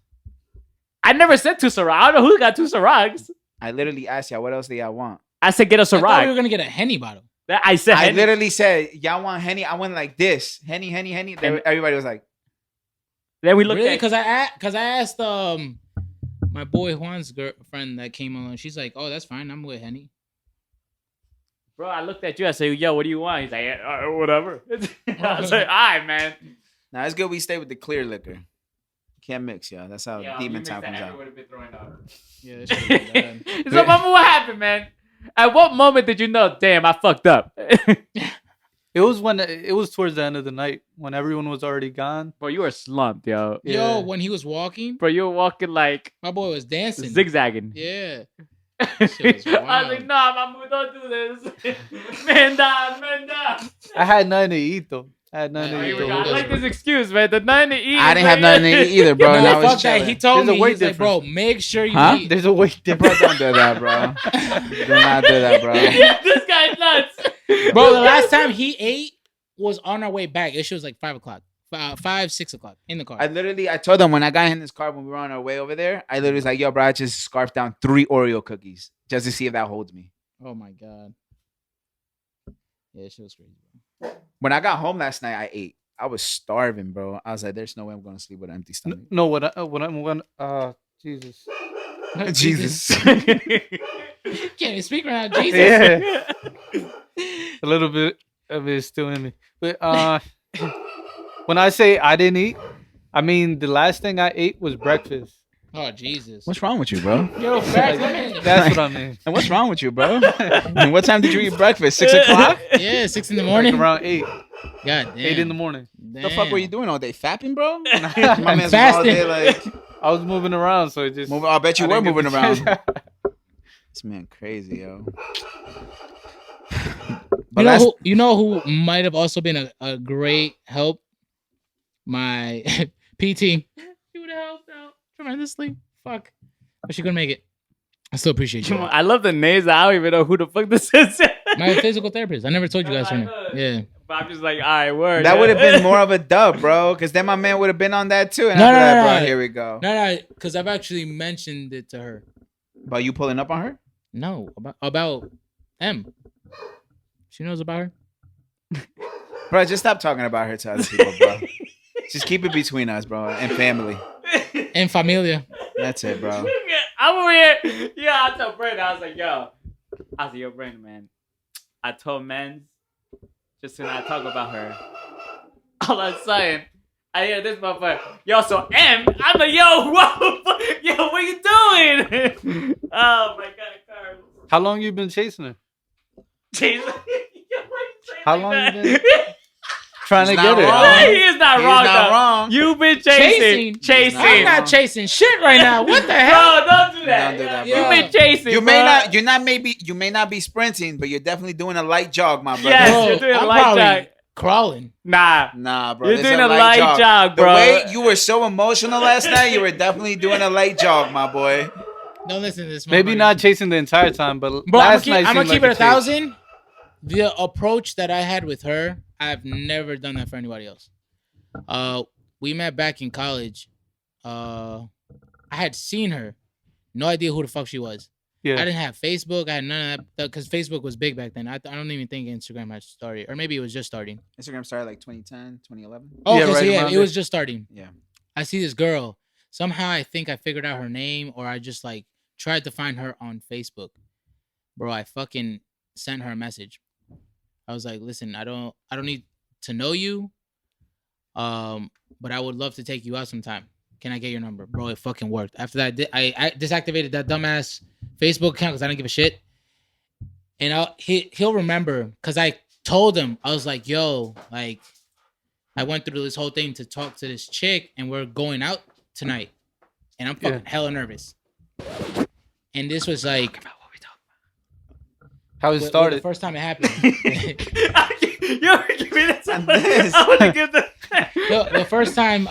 I never said two Ciroc. I don't know who got two Cirocs. I literally asked y'all, what else do y'all want? I said get a I thought we were Ciroc. gonna get a Henny bottle. I said I Henny. literally said, y'all want Henny? I went like this. Henny, Henny, Henny. Everybody was like, Then we looked Really? at. Because I asked my boy Juan's girlfriend that came along. She's like, "Oh, that's fine. I'm with Henny." Bro, I looked at you. I said, "Yo, what do you want?" He's like, "Whatever." I was like, "All right, man." nah, it's good we stay with the clear liquor. Can't mix, y'all. That's how Yo, demon you time mixed comes that, out. everyone would've been throwing up. Yeah, that shit was bad. So, Mama, what happened, man? At what moment did you know? Damn, I fucked up. It was towards the end of the night when everyone was already gone. Bro, you were slumped, yo. Yeah. Yo, when he was walking, Bro, you were walking like my boy was dancing. zigzagging. Yeah. I Shit was was like, wild. nah, Mama, don't do this. Man down, man down. I had nothing to eat though. I had nothing Oh, to here eat we the I whole go. like day. this excuse, man. The nothing to eat. I didn't have nothing to eat either, bro. And I No, was fuck that. chilling. He told There's a me, weight he's like, bro, difference. make sure you Huh? eat. There's a weight Bro, difference. don't do that, bro. Do not do that, bro. This guy's nuts. Bro, the last time he ate was on our way back. It was like 5 o'clock. 6 o'clock in the car. I told them when I got in this car when we were on our way over there, I literally was like, yo, bro, I just scarfed down 3 Oreo cookies just to see if that holds me. Oh my god. Yeah, shit was crazy, bro. When I got home last night, I ate. I was starving, bro. I was like, there's no way I'm going to sleep with an empty stomach. No, when Jesus. Jesus. Can't even speak right now, Jesus. Yeah. A little bit of it is still in me. But when I say I didn't eat, I mean the last thing I ate was breakfast. Oh Jesus. What's wrong with you, bro? Yo, facts, man. That's what I mean. And what's wrong with you, bro? And what time did you eat breakfast? 6 o'clock? Yeah, 6 in the Like morning. around 8. God damn. 8 in the morning. What the fuck were you doing all day? Fapping, bro? My I'm man's all fasting. day like I was moving around, so it just. moving. I bet you I were didn't get moving the around. chance. This man crazy, yo. You know who might have also been a great help? My PT. She would have helped out tremendously. Fuck. But she couldn't make it. I still appreciate you. I love the names. I don't even know who the fuck this is. My physical therapist. I never told you guys her name. Yeah. But I'm just like, all right, word. that would have been more of a dub, bro. Because then my man would have been on that too. And No, after no, that, no, bro, no. here we go. No, because I've actually mentioned it to her. But you pulling up on her? No, about M. She knows about her. Bro, just stop talking about her to other people, bro. Just keep it between us, bro, and family. And familia. That's it, bro. I'm over here. Yeah, I told Brandon. I was like, yo. I was like, yo, Brandon, man. I told men just to not talk about her. All I'm saying, I hear this motherfucker. Yo, so I'm like, yo, whoa, yo, what you doing? Oh my god, Carbs. How long you been chasing her? Jesus. Yo, why you saying How like long that? you been trying to He's get not her? wrong. He is not He's wrong, not though. wrong. You've been chasing. I'm not chasing shit right now. What the hell? Bro, don't do that. Don't do that, You've bro. been chasing. You bro. may not be sprinting, but you're definitely doing a light jog, my brother. Yes, Bro, you're doing a I'm light probably jog. crawling. Nah. Nah, bro. You're this doing is a light jog, bro. The way you were so emotional last night, you were definitely doing a light jog, my boy. Don't listen to this. Maybe motherfucker. not chasing the entire time, but Bro, last night I'm gonna seemed keep like it a chase. 1,000. The approach that I had with her, I've never done that for anybody else. We met back in college. I had seen her, no idea who the fuck she was. Yeah. I didn't have Facebook. I had none of that because Facebook was big back then. I don't even think Instagram had started, or maybe it was just starting. Instagram started like 2010, 2011. Oh, Yeah, okay, so right yeah, around it was just starting. Yeah. I see this girl. Somehow I think I figured out her name, or I just like tried to find her on Facebook. Bro, I fucking sent her a message. I was like, listen, I don't need to know you. But I would love to take you out sometime. Can I get your number? Bro, it fucking worked. After that, I deactivated that dumbass Facebook account because I didn't give a shit. And he'll remember because I told him, I was like, yo, like, I went through this whole thing to talk to this chick and we're going out tonight. And I'm fucking hella nervous. And this was like How it the started. first time it happened. Yo, give me that. This. I want to give the. the first time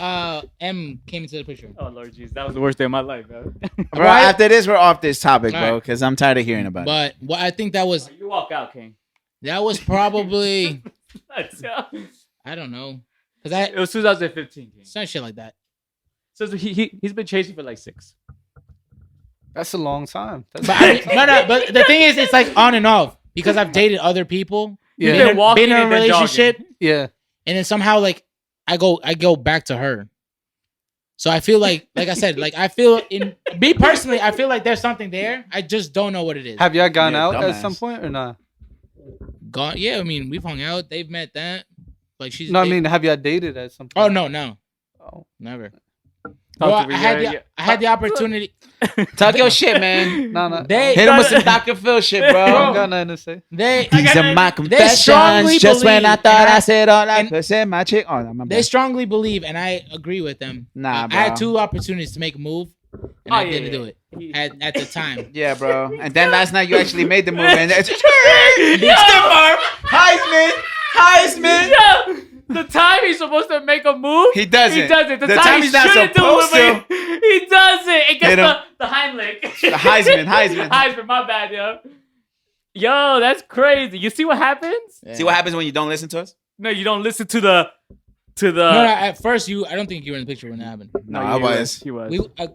M came into the picture. Oh Lord Jesus, that was the worst day of my life, bro. Bro, Right? after this, we're off this topic, bro, Alright. because I'm tired of hearing about it. But what I think that was You walk out, King. probably It I don't know. Because was 2015, King. some shit like that. So he's been chasing for like 6. That's a long time. That's But I mean, no. But the thing is, it's like on and off because I've dated other people. Yeah. You've been walking been in a and then relationship, jogging. yeah. and then somehow like I go back to her. So I feel like I said, like I feel in me personally, I feel like there's something there. I just don't know what it is. Have y'all gone You're a out at dumbass. some point or not? Gone? Yeah, I mean we've hung out. They've met that. Like she's. No, I mean, have y'all dated at some Oh point? no, Oh. never. Talk Bro, to me, I had yeah. I had the opportunity. Talk your shit, man. No. They- Hit him with some Dr. Phil shit, I bro. don't got nothing to say. They These are my strongly confessions. Just when I believe, thought and I I- said all I and- could say, my chick. Oh, no, my they bad. strongly believe, and I agree with them. Nah, I had bro. 2 opportunities to make a move, and I didn't do it at the time. Yeah, bro. And then last night you actually made the move, and it's Heisman. Yo, the time he's supposed to make a move, He doesn't. He doesn't. The, The time, time he he's not shouldn't supposed do it, but he does it. It gets Hit him. the Heimlich. The Heisman. Heisman, my bad, yo. Yo, that's crazy. You see what happens? See what happens when you don't listen to us? No, you don't listen to the. No, at first I don't think you were in the picture when that happened. No, I was. He was.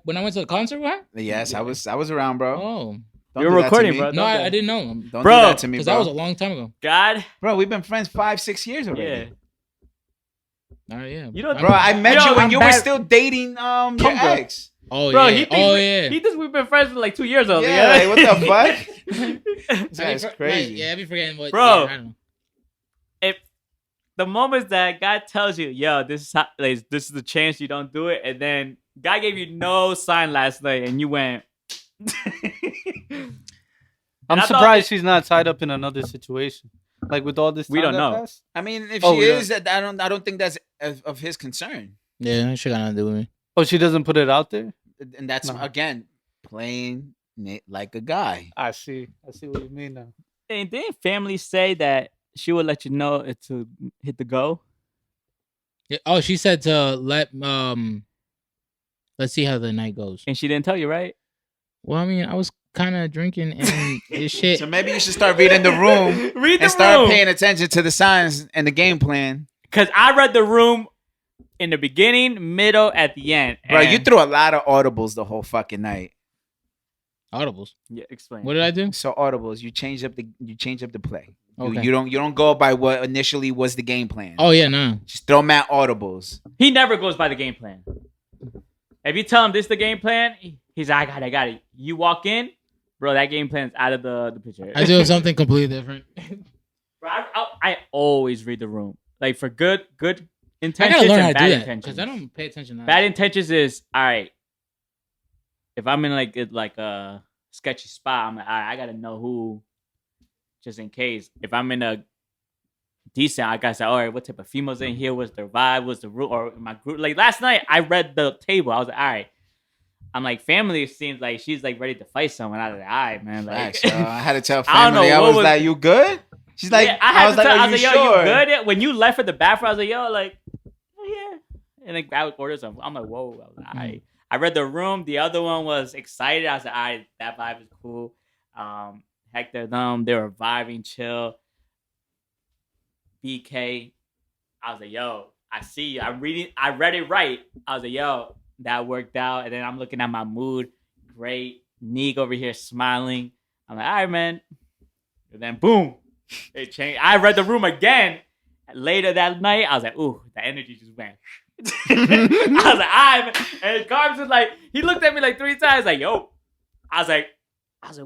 When I went to the concert with her. Yes, I was around, bro. Oh Don't You're do that to recording, me. bro. no, I didn't know Don't Bro, do that to me, because bro. that was a long time ago. God. Bro, we've been friends 5-6 years already. Yeah. All right, yeah. You know, Bro, I met Yo, you when I'm you were bad. still dating your bro. ex. Oh Bro, yeah. he thinks yeah. he thinks we've been friends for like 2 years already. Yeah, like, what the fuck? This I be guy's for- crazy. Yeah, I be forgetting what. Bro. Yeah, I don't know. If the moments that God tells you, yo, this is how, like, this is the chance you don't do it, and then God gave you no sign last night, and you went. I'm I thought surprised she's not tied up in another situation. Like with all this time We don't that know. passed? I mean, if Oh, she yeah. is, that I don't think that's of his concern. Yeah, that shit got nothing to do with me. Oh, she doesn't put it out there? And that's No. again playing it like a guy. I see what you mean now. And didn't family say that she would let you know it to hit the go? Yeah, oh, she said to let's see how the night goes. And she didn't tell you, right? Well, I mean, I was kind of drinking and this shit. So maybe you should start reading the room Read the and start room. paying attention to the signs and the game plan. Because I read the room in the beginning, middle, at the end. Bro, you and- threw a lot of audibles the whole fucking night. Audibles. Yeah, explain. What did I do? So audibles, you change up the play. Okay. You don't go by what initially was the game plan. Oh yeah, no. Just throw mad audibles. He never goes by the game plan. If you tell him this is the game plan, he's like, I got it. You walk in, bro, that game plan's out of the picture. I do something completely different. Bro, I always read the room. Like for good I intentions gotta learn how and to bad do that intentions. because I don't pay attention. To that. Bad intentions is all right. If I'm in like a sketchy spot, I'm like, all right, I gotta know who, just in case. If I'm in a decent, I gotta say, all right, what type of females in here? What's their vibe? What's the root or my group? Like last night, I read the table. I was like, all right. I'm like, family seems like she's like ready to fight someone. I was like, all right, man. Like, Facts, I had to tell I don't family. know I what was was- like, you good? She's like, yeah, I was like, are you yo, sure? you good? When you left for the bathroom, I was like, yo, like, oh, yeah. And like, I would order something. I'm like, whoa. I was like, all right. I read the room. The other one was excited. I was like, all right, that vibe is cool. Hector, they were vibing, chill. BK, I was like, yo, I see you. I read it right. I was like, yo, that worked out. And then I'm looking at Mahmud. Great. Neek over here smiling. I'm like, all right, man. And then boom, it changed. I read the room again later that night. I was like, ooh, the energy just went. I was like, all right, man. And Carbs was like, he looked at me like 3 times, like, yo. I was like,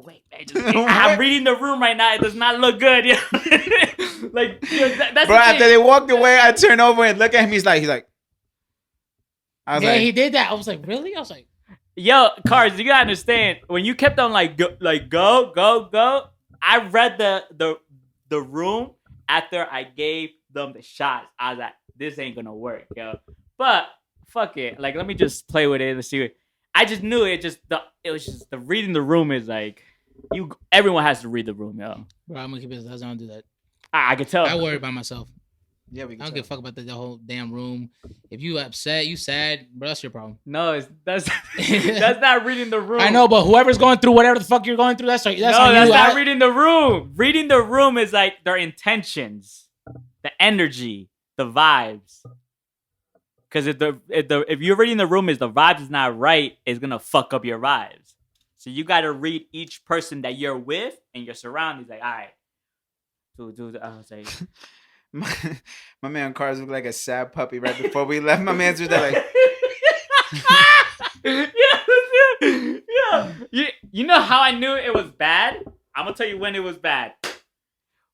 wait, man. I'm reading the room right now. It does not look good. Yeah. Like, that's Bro, the after thing. they walked away, I turned over and look at him. He's like, I was Yeah, like, he did that. I was like, really? I was like, Yo, Carbs, you gotta understand. When you kept on go, I read the room after I gave them the shots. I was like, this ain't gonna work, yo. But fuck it. Like, let me just play with it and see what. I just knew it. It was just the reading the room is like everyone has to read the room, yo. bro, I'm gonna keep it. I don't do that. I could tell. I worry about myself. yeah, we I can don't give a fuck about the whole damn room. If you upset, you sad, bro, that's your problem. No, that's not reading the room. I know, but whoever's going through whatever the fuck you're going through, that's on That's you. not reading the room. Reading the room is like their intentions, the energy, the vibes. Because if you're reading the room is the vibes is not right, it's gonna fuck up your vibes. So you gotta read each person that you're with and your surroundings. Like, all right, I was like, my man Cars looked like a sad puppy right before we left. My man's was there like, yeah. You know how I knew it was bad? I'm gonna tell you when it was bad.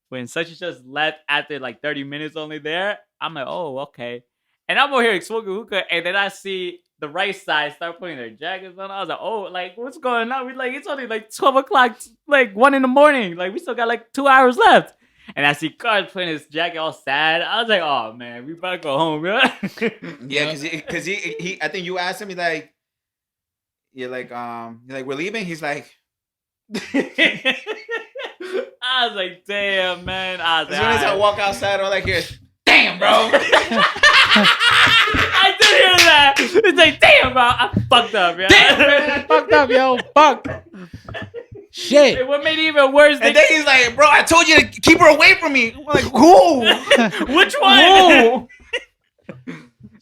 When such and just left after like 30 minutes only there, I'm like, oh, okay. And I'm over here smoking hookah, and then I see the right side start putting their jackets on. I was like, oh, like, what's going on? We like, it's only like 12 o'clock, like 1 a.m. Like, we still got like 2 hours left. And I see Cars putting his jacket all sad. I was like, oh, man, we better go home, bro. yeah, because he I think you asked him, he's like, you're like, we're leaving. He's like, I was like, damn, man. I was as like, soon as I alright. walk outside, all like, here, damn, bro. I did hear that. It's like, damn, bro, I fucked up, yeah. Damn, man, I fucked up, yo. Fuck. Shit. And what made it even worse? And then he's like, bro, I told you to keep her away from me. I'm like, who? Which one? Who?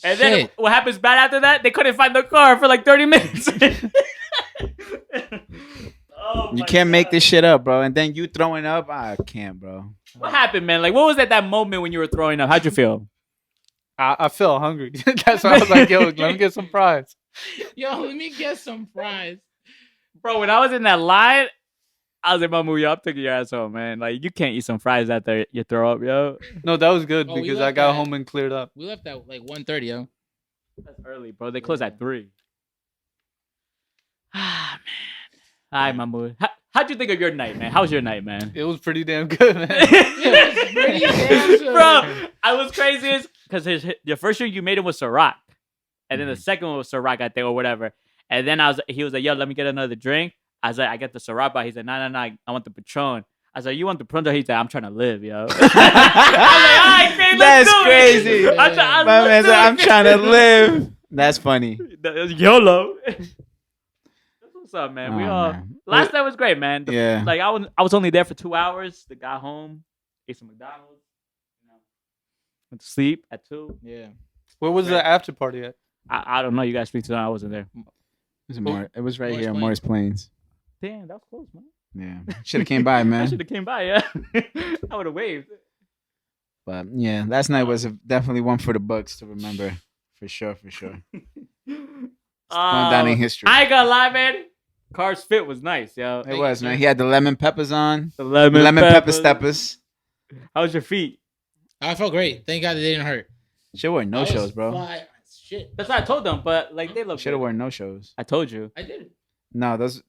And then Shit. what happens bad after that? They couldn't find the car for like 30 minutes. Oh You my can't make God. this shit up, bro. And then you throwing up, I can't, bro. What happened, man? Like, what was at that moment when you were throwing up? How'd you feel? I felt hungry. That's why I was like, yo, let me get some fries. Yo, let me get some fries. Bro, when I was in that line, I was like, Mahmud, yo, I'm taking your ass home, man. Like, you can't eat some fries after you throw up, yo. No, that was good Oh, we because I left got at- home and cleared up. We left at like 1:30, yo. That's early, bro. They close at 3. Ah, man. All right, Mahmud. How'd you think of your night, man? How was your night, man? It was pretty damn good, man. pretty damn good. Bro, I was crazy because the first year you made it was Ciroc. And then the second one was Ciroc, I think, or whatever. And then he was like, yo, let me get another drink. I was like, I get the Ciroc, but he's like, no, I want the Patron. I was like, you want the Patron? He's like, I'm trying to live, yo. I was like, all right, okay, let's That's do crazy. it. My man said, I'm trying to live. That's funny. YOLO. That's what's up, man. We Oh, all man. last night was great, man. Yeah. Like I was only there for 2 hours. They got home, ate some McDonald's, went to sleep at 2. Yeah. Where was the after party at? I don't know. You guys speak to them. I wasn't there. It was right Morris here, Plains. Morris Plains. Damn, that was close, man. Yeah, should have came by, I man. should have came by. Yeah, I would have waved. But yeah, last night was definitely one for the books to remember, for sure. Going down in history. I ain't gonna lie, man. Carbs fit was nice, yo. It was, man. He had the lemon peppers on. The lemon pepper peppers. steppers. How's your feet? I felt great. Thank God they didn't hurt. Should have worn no I was shows, bro. fly- Shit. That's what I told them, but like they look. Should have good. worn no shows. I told you. I did. No, those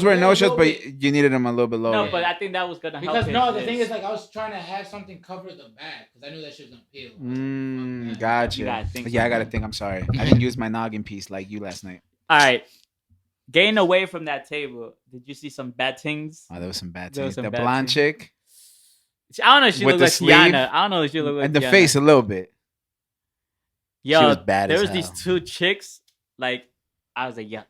were Yeah, no a shows, little but bit. you needed them a little bit lower. No, but I think that was gonna help. Because his- no, the his- thing is, like, I was trying to have something cover the back because I knew that shit was gonna peel. Gotcha. You gotta think Yeah, I about gotta it. think. I'm sorry. I didn't use my noggin piece like you last night. All right. Getting away from that table, did you see some bad things? Oh, there was some bad There was things. some The bad blonde things. chick I don't know if she With looked the like sleeve Tiana. I don't know if she looked like and the Tiana. face a little bit. Yo, she was bad there as was these hell. two chicks. Like, I was like, yeah,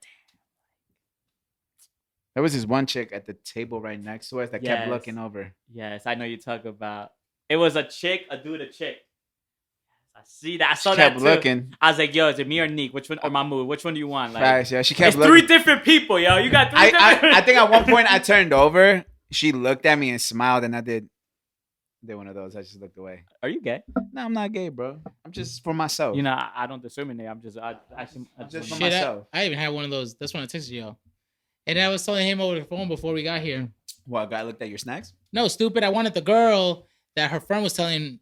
There was this one chick at the table right next to us that kept Yes. looking over. yes, I know you talk about. It was a chick, a dude, a chick. I see that. I saw She that kept too. looking. I was like, yo, is it me or Nick? Which one? Or Mahmud? Which one do you want? Like, Facts, yeah. She kept it's looking. three different people, yo. You got three different. I think at one point I turned over. She looked at me and smiled, and I did one of those. I just looked away. Are you gay? No, I'm not gay, bro. I'm just for myself. You know, I don't discriminate. I'm just, I just just for wanna- Shit, myself. I even had one of those. That's when I texted y'all. And I was telling him over the phone before we got here. What, guy looked at your snacks? No, stupid. I wanted the girl that her friend was telling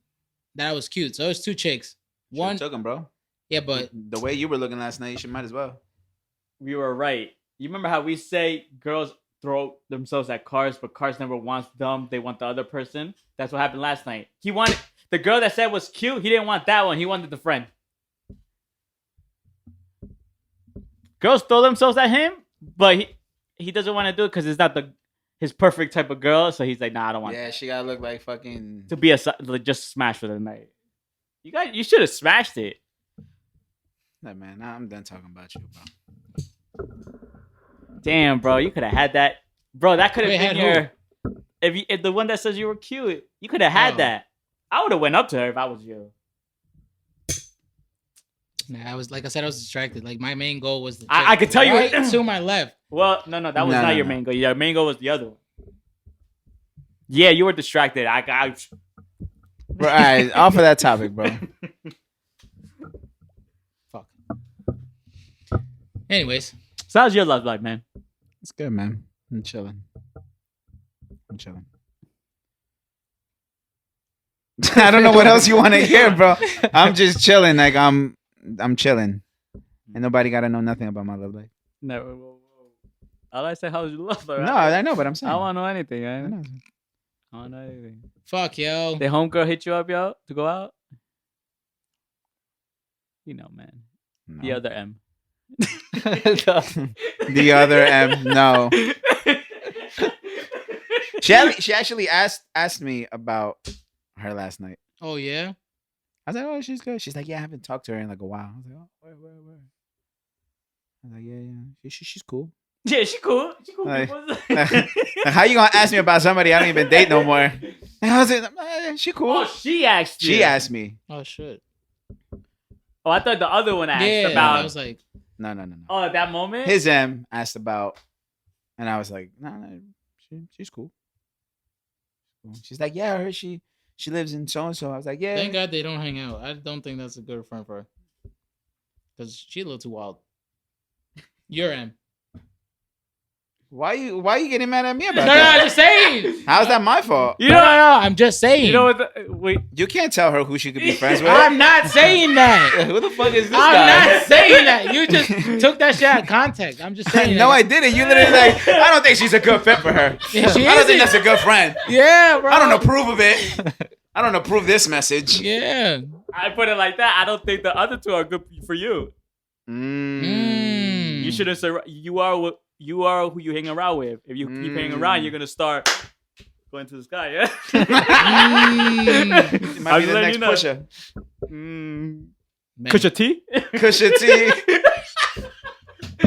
that I was cute. So it was two chicks. One One, took him, bro. yeah, but The way you were looking last night, you should might as well. we were right. You remember how we say girls throw themselves at cars, but cars never wants them. They want the other person. That's what happened last night. He wanted the girl that said was cute. He didn't want that one. He wanted the friend. Girls throw themselves at him, but he doesn't want to do it because it's not his perfect type of girl. So he's like, nah, I don't want Yeah, she gotta look like fucking. to be like, just smash for the night. You should have smashed it. Nah, man, nah, I'm done talking about you, bro. Damn, bro, you could have had that, bro. That could have Wait, been had your. If the one that says you were cute, you could have had Oh. that. I would have went up to her if I was you. nah, I was like I said, I was distracted. Like my main goal was the I chick could tell you- right to my left. Well, no, that was No, not no, your no. main goal. Your main goal was the other one. Yeah, you were distracted. Bro, all right, off of that topic, bro. Fuck. Anyways, So how's your love life, man? It's good, man. I'm chilling. I don't know what else you want to hear, bro. I'm just chilling. Like I'm chilling. And nobody gotta know nothing about my love life. No. Whoa. All I said, how's your love life? No, I know, but I'm I saying. don't want to know anything. I Man. know. I don't know anything. fuck yo. The homegirl hit you up, yo, to go out. You know, man. No. The other M. The other M. No. She actually asked me about her last night. Oh yeah. I was like, oh, she's good. She's like, yeah, I haven't talked to her in like a while. I was like, oh, where? I was like, yeah. She's cool. Yeah, she cool. She cool. Like- people. Like, how you gonna ask me about somebody I don't even date no more? And I was like, she cool. Oh, she asked you. She asked me. Oh shit. Oh, I thought the other one asked Yeah. about. I was like, No. Oh, at that moment. His M asked about, and I was like, no, she's cool. She's like, yeah, I heard she lives in so and so. I was like, yeah. thank God they don't hang out. I don't think that's a good friend for her. Cause she's a little too wild. You're M. Why you getting mad at me No, about no, that? I'm just saying. How's that my fault? You No, know. no, I'm just saying. You know what? Wait. You can't tell her who she could be friends with. I'm not saying that. Who the fuck is this I'm guy? not saying that. You just took that shit out of context. I'm just saying. No, that. I didn't. You literally like, I don't think she's a good fit for her. Yeah, she I don't think isn't. that's a good friend. Yeah, bro. I don't approve of it. I don't approve this message. Yeah. I put it like that. I don't think the other two are good for you. Mm. You shouldn't say you are who you hang around with. If you keep hanging around, you're gonna start going to the sky. Yeah. It might I'm be the letting next you know. pusher. Man. Kusha T. Kusha T.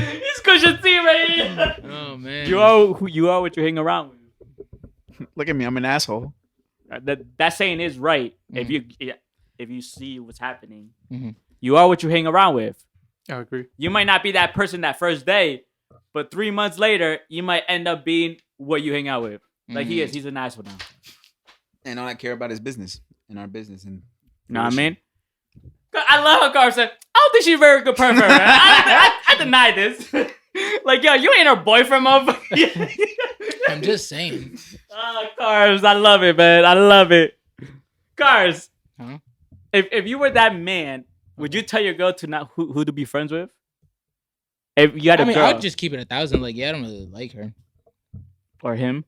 He's Kusha T right here. Oh man. You are who you are. What you hang around with. Look at me. I'm an asshole. That saying is right. If you see what's happening, Mhm. you are what you hang around with. I agree. You might not be that person that first day, but 3 months later, you might end up being what you hang out with. Like he is. He's an asshole now. And all I care about is business and our business. And You know what I mean? I love how Carbs said, I don't think she's a very good person. Man. I deny this. Like, yo, you ain't her boyfriend, motherfucker. I'm just saying. Oh, Carbs, I love it, man. I love it. Carbs, Huh? if you were that man, would you tell your girl to not who to be friends with? If you had a girl I'd just keep it 1,000. Like, yeah, I don't really like her. or him,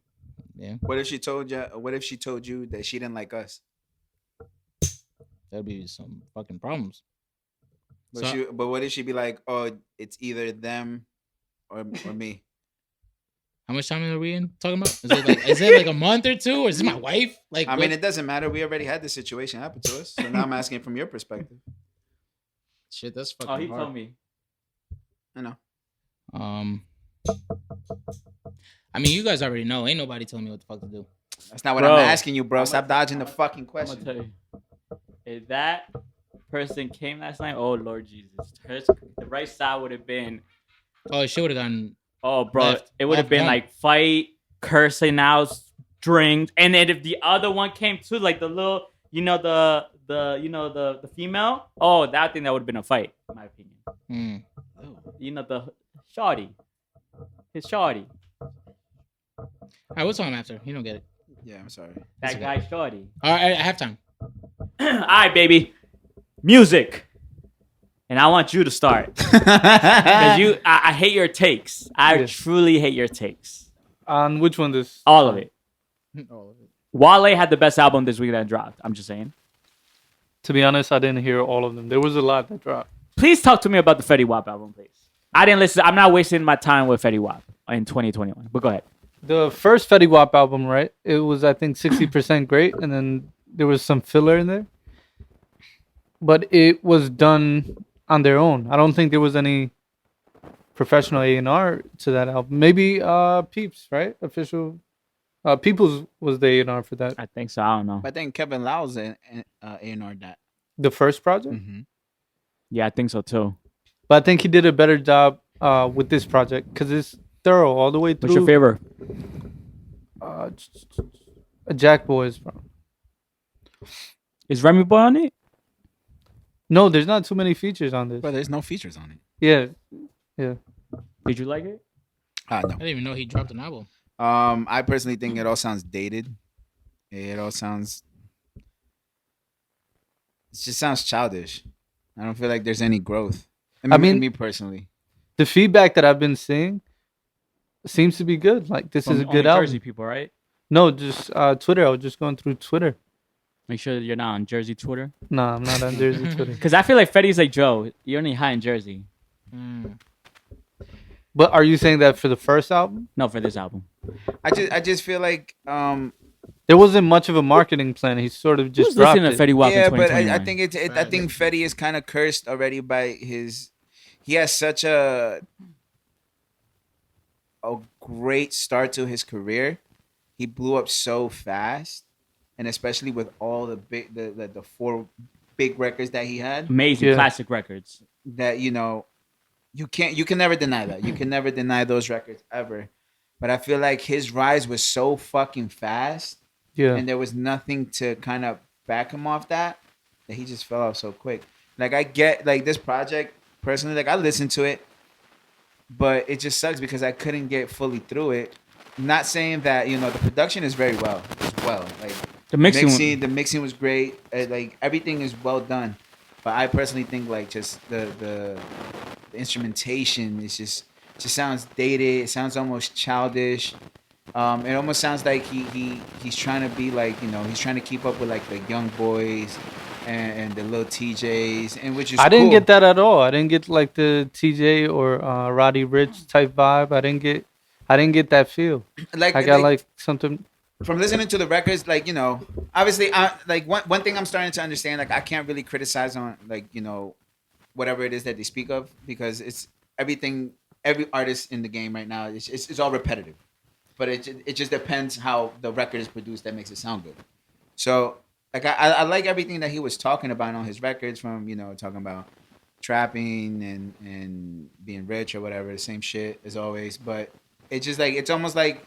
Yeah, what if she told you? What if she told you that she didn't like us? that'd be some fucking problems. But, but what if she be like, oh, it's either them or me? How much time are we in talking about? Is it like a month or two, or is this my wife? Like, I mean, it doesn't matter. We already had this situation happen to us, so now I'm asking from your perspective. shit, that's fucking oh, he hard. told me. I know. I mean, you guys already know. Ain't nobody telling me what the fuck to do. That's not what Bro, I'm asking you, bro. Stop dodging the fucking I'm gonna question. tell you, if that person came last night, oh Lord Jesus, the right side would have been, Oh, she would have gone. oh bro, Left. it would have Left been one. like fight, cursing out, drinks, and then if the other one came too, like the little, the female, oh, that thing that would have been a fight, in my opinion. Mm. The shawty, his shawty, All right, we'll tell him after. You don't get it. Yeah, I'm sorry. that guy shawty. All right, I have time. All right, baby, music, and I want you to start. Because I hate your takes. I Yes. truly hate your takes. On which one? This? All of it. All of it. Wale had the best album this week that dropped. I'm just saying. To be honest, I didn't hear all of them. There was a lot that dropped. Please talk to me about the Fetty Wap album, please. I didn't listen. I'm not wasting my time with Fetty Wap in 2021. But go ahead. The first Fetty Wap album, right? It was, I think, 60% great, and then there was some filler in there. But it was done on their own. I don't think there was any professional A&R to that album. Maybe Peeps, right? Official. People's was the A&R for that. I think so. I don't know. But I think Kevin Lau's A&R that. The first project. Mm-hmm. Yeah, I think so too. But I think he did a better job with this project because it's thorough all the way through. What's your favorite? Jack Boys, bro. Is Remy Boy on it? No, there's not too many features on this. But there's no features on it. Yeah. Did you like it? No. I didn't even know he dropped an album. I personally think it all sounds dated. It all sounds. It just sounds childish. I don't feel like there's any growth. I mean- me personally. The feedback that I've been seeing seems to be good. Like, this is a good album. Jersey people, right? No, just Twitter. I was just going through Twitter. Make sure that you're not on Jersey Twitter. No, I'm not on Jersey Twitter. Because I feel like Fetty's like Joe. You're only high in Jersey. Mm. But are you saying that for the first album? No, for this album. I just feel like There wasn't much of a marketing plan. He sort of just Who's dropped listening to it. Fetty Wap yeah, in but I 2021? think I think Fetty is kind of cursed already by his. He has such a great start to his career. He blew up so fast, and especially with all the big the 4 big records that he had. Amazing Yeah. classic records. That you can never deny that. You can never deny those records ever. But I feel like his rise was so fucking fast, Yeah. and there was nothing to kind of back him off that he just fell off so quick. Like I get like this project personally, like I listened to it, but it just sucks because I couldn't get fully through it. Not saying that the production is very well as well. Like The mixing. the mixing was great. Like everything is well done, but I personally think like just the instrumentation is just sounds dated. It sounds almost childish. It almost sounds like he's trying to be like he's trying to keep up with like the young boys and the little TJs, and which is I didn't cool. get that at all. I didn't get like the TJ or Roddy Ricch type vibe. I didn't get that feel. Like I got like something. from listening to the records, like obviously, like one thing I'm starting to understand, like I can't really criticize on like whatever it is that they speak of because it's everything. Every artist in the game right now, it's all repetitive, but it just depends how the record is produced that makes it sound good. So like I like everything that he was talking about on his records, from talking about trapping and being rich or whatever, the same shit as always. But it's just like it's almost like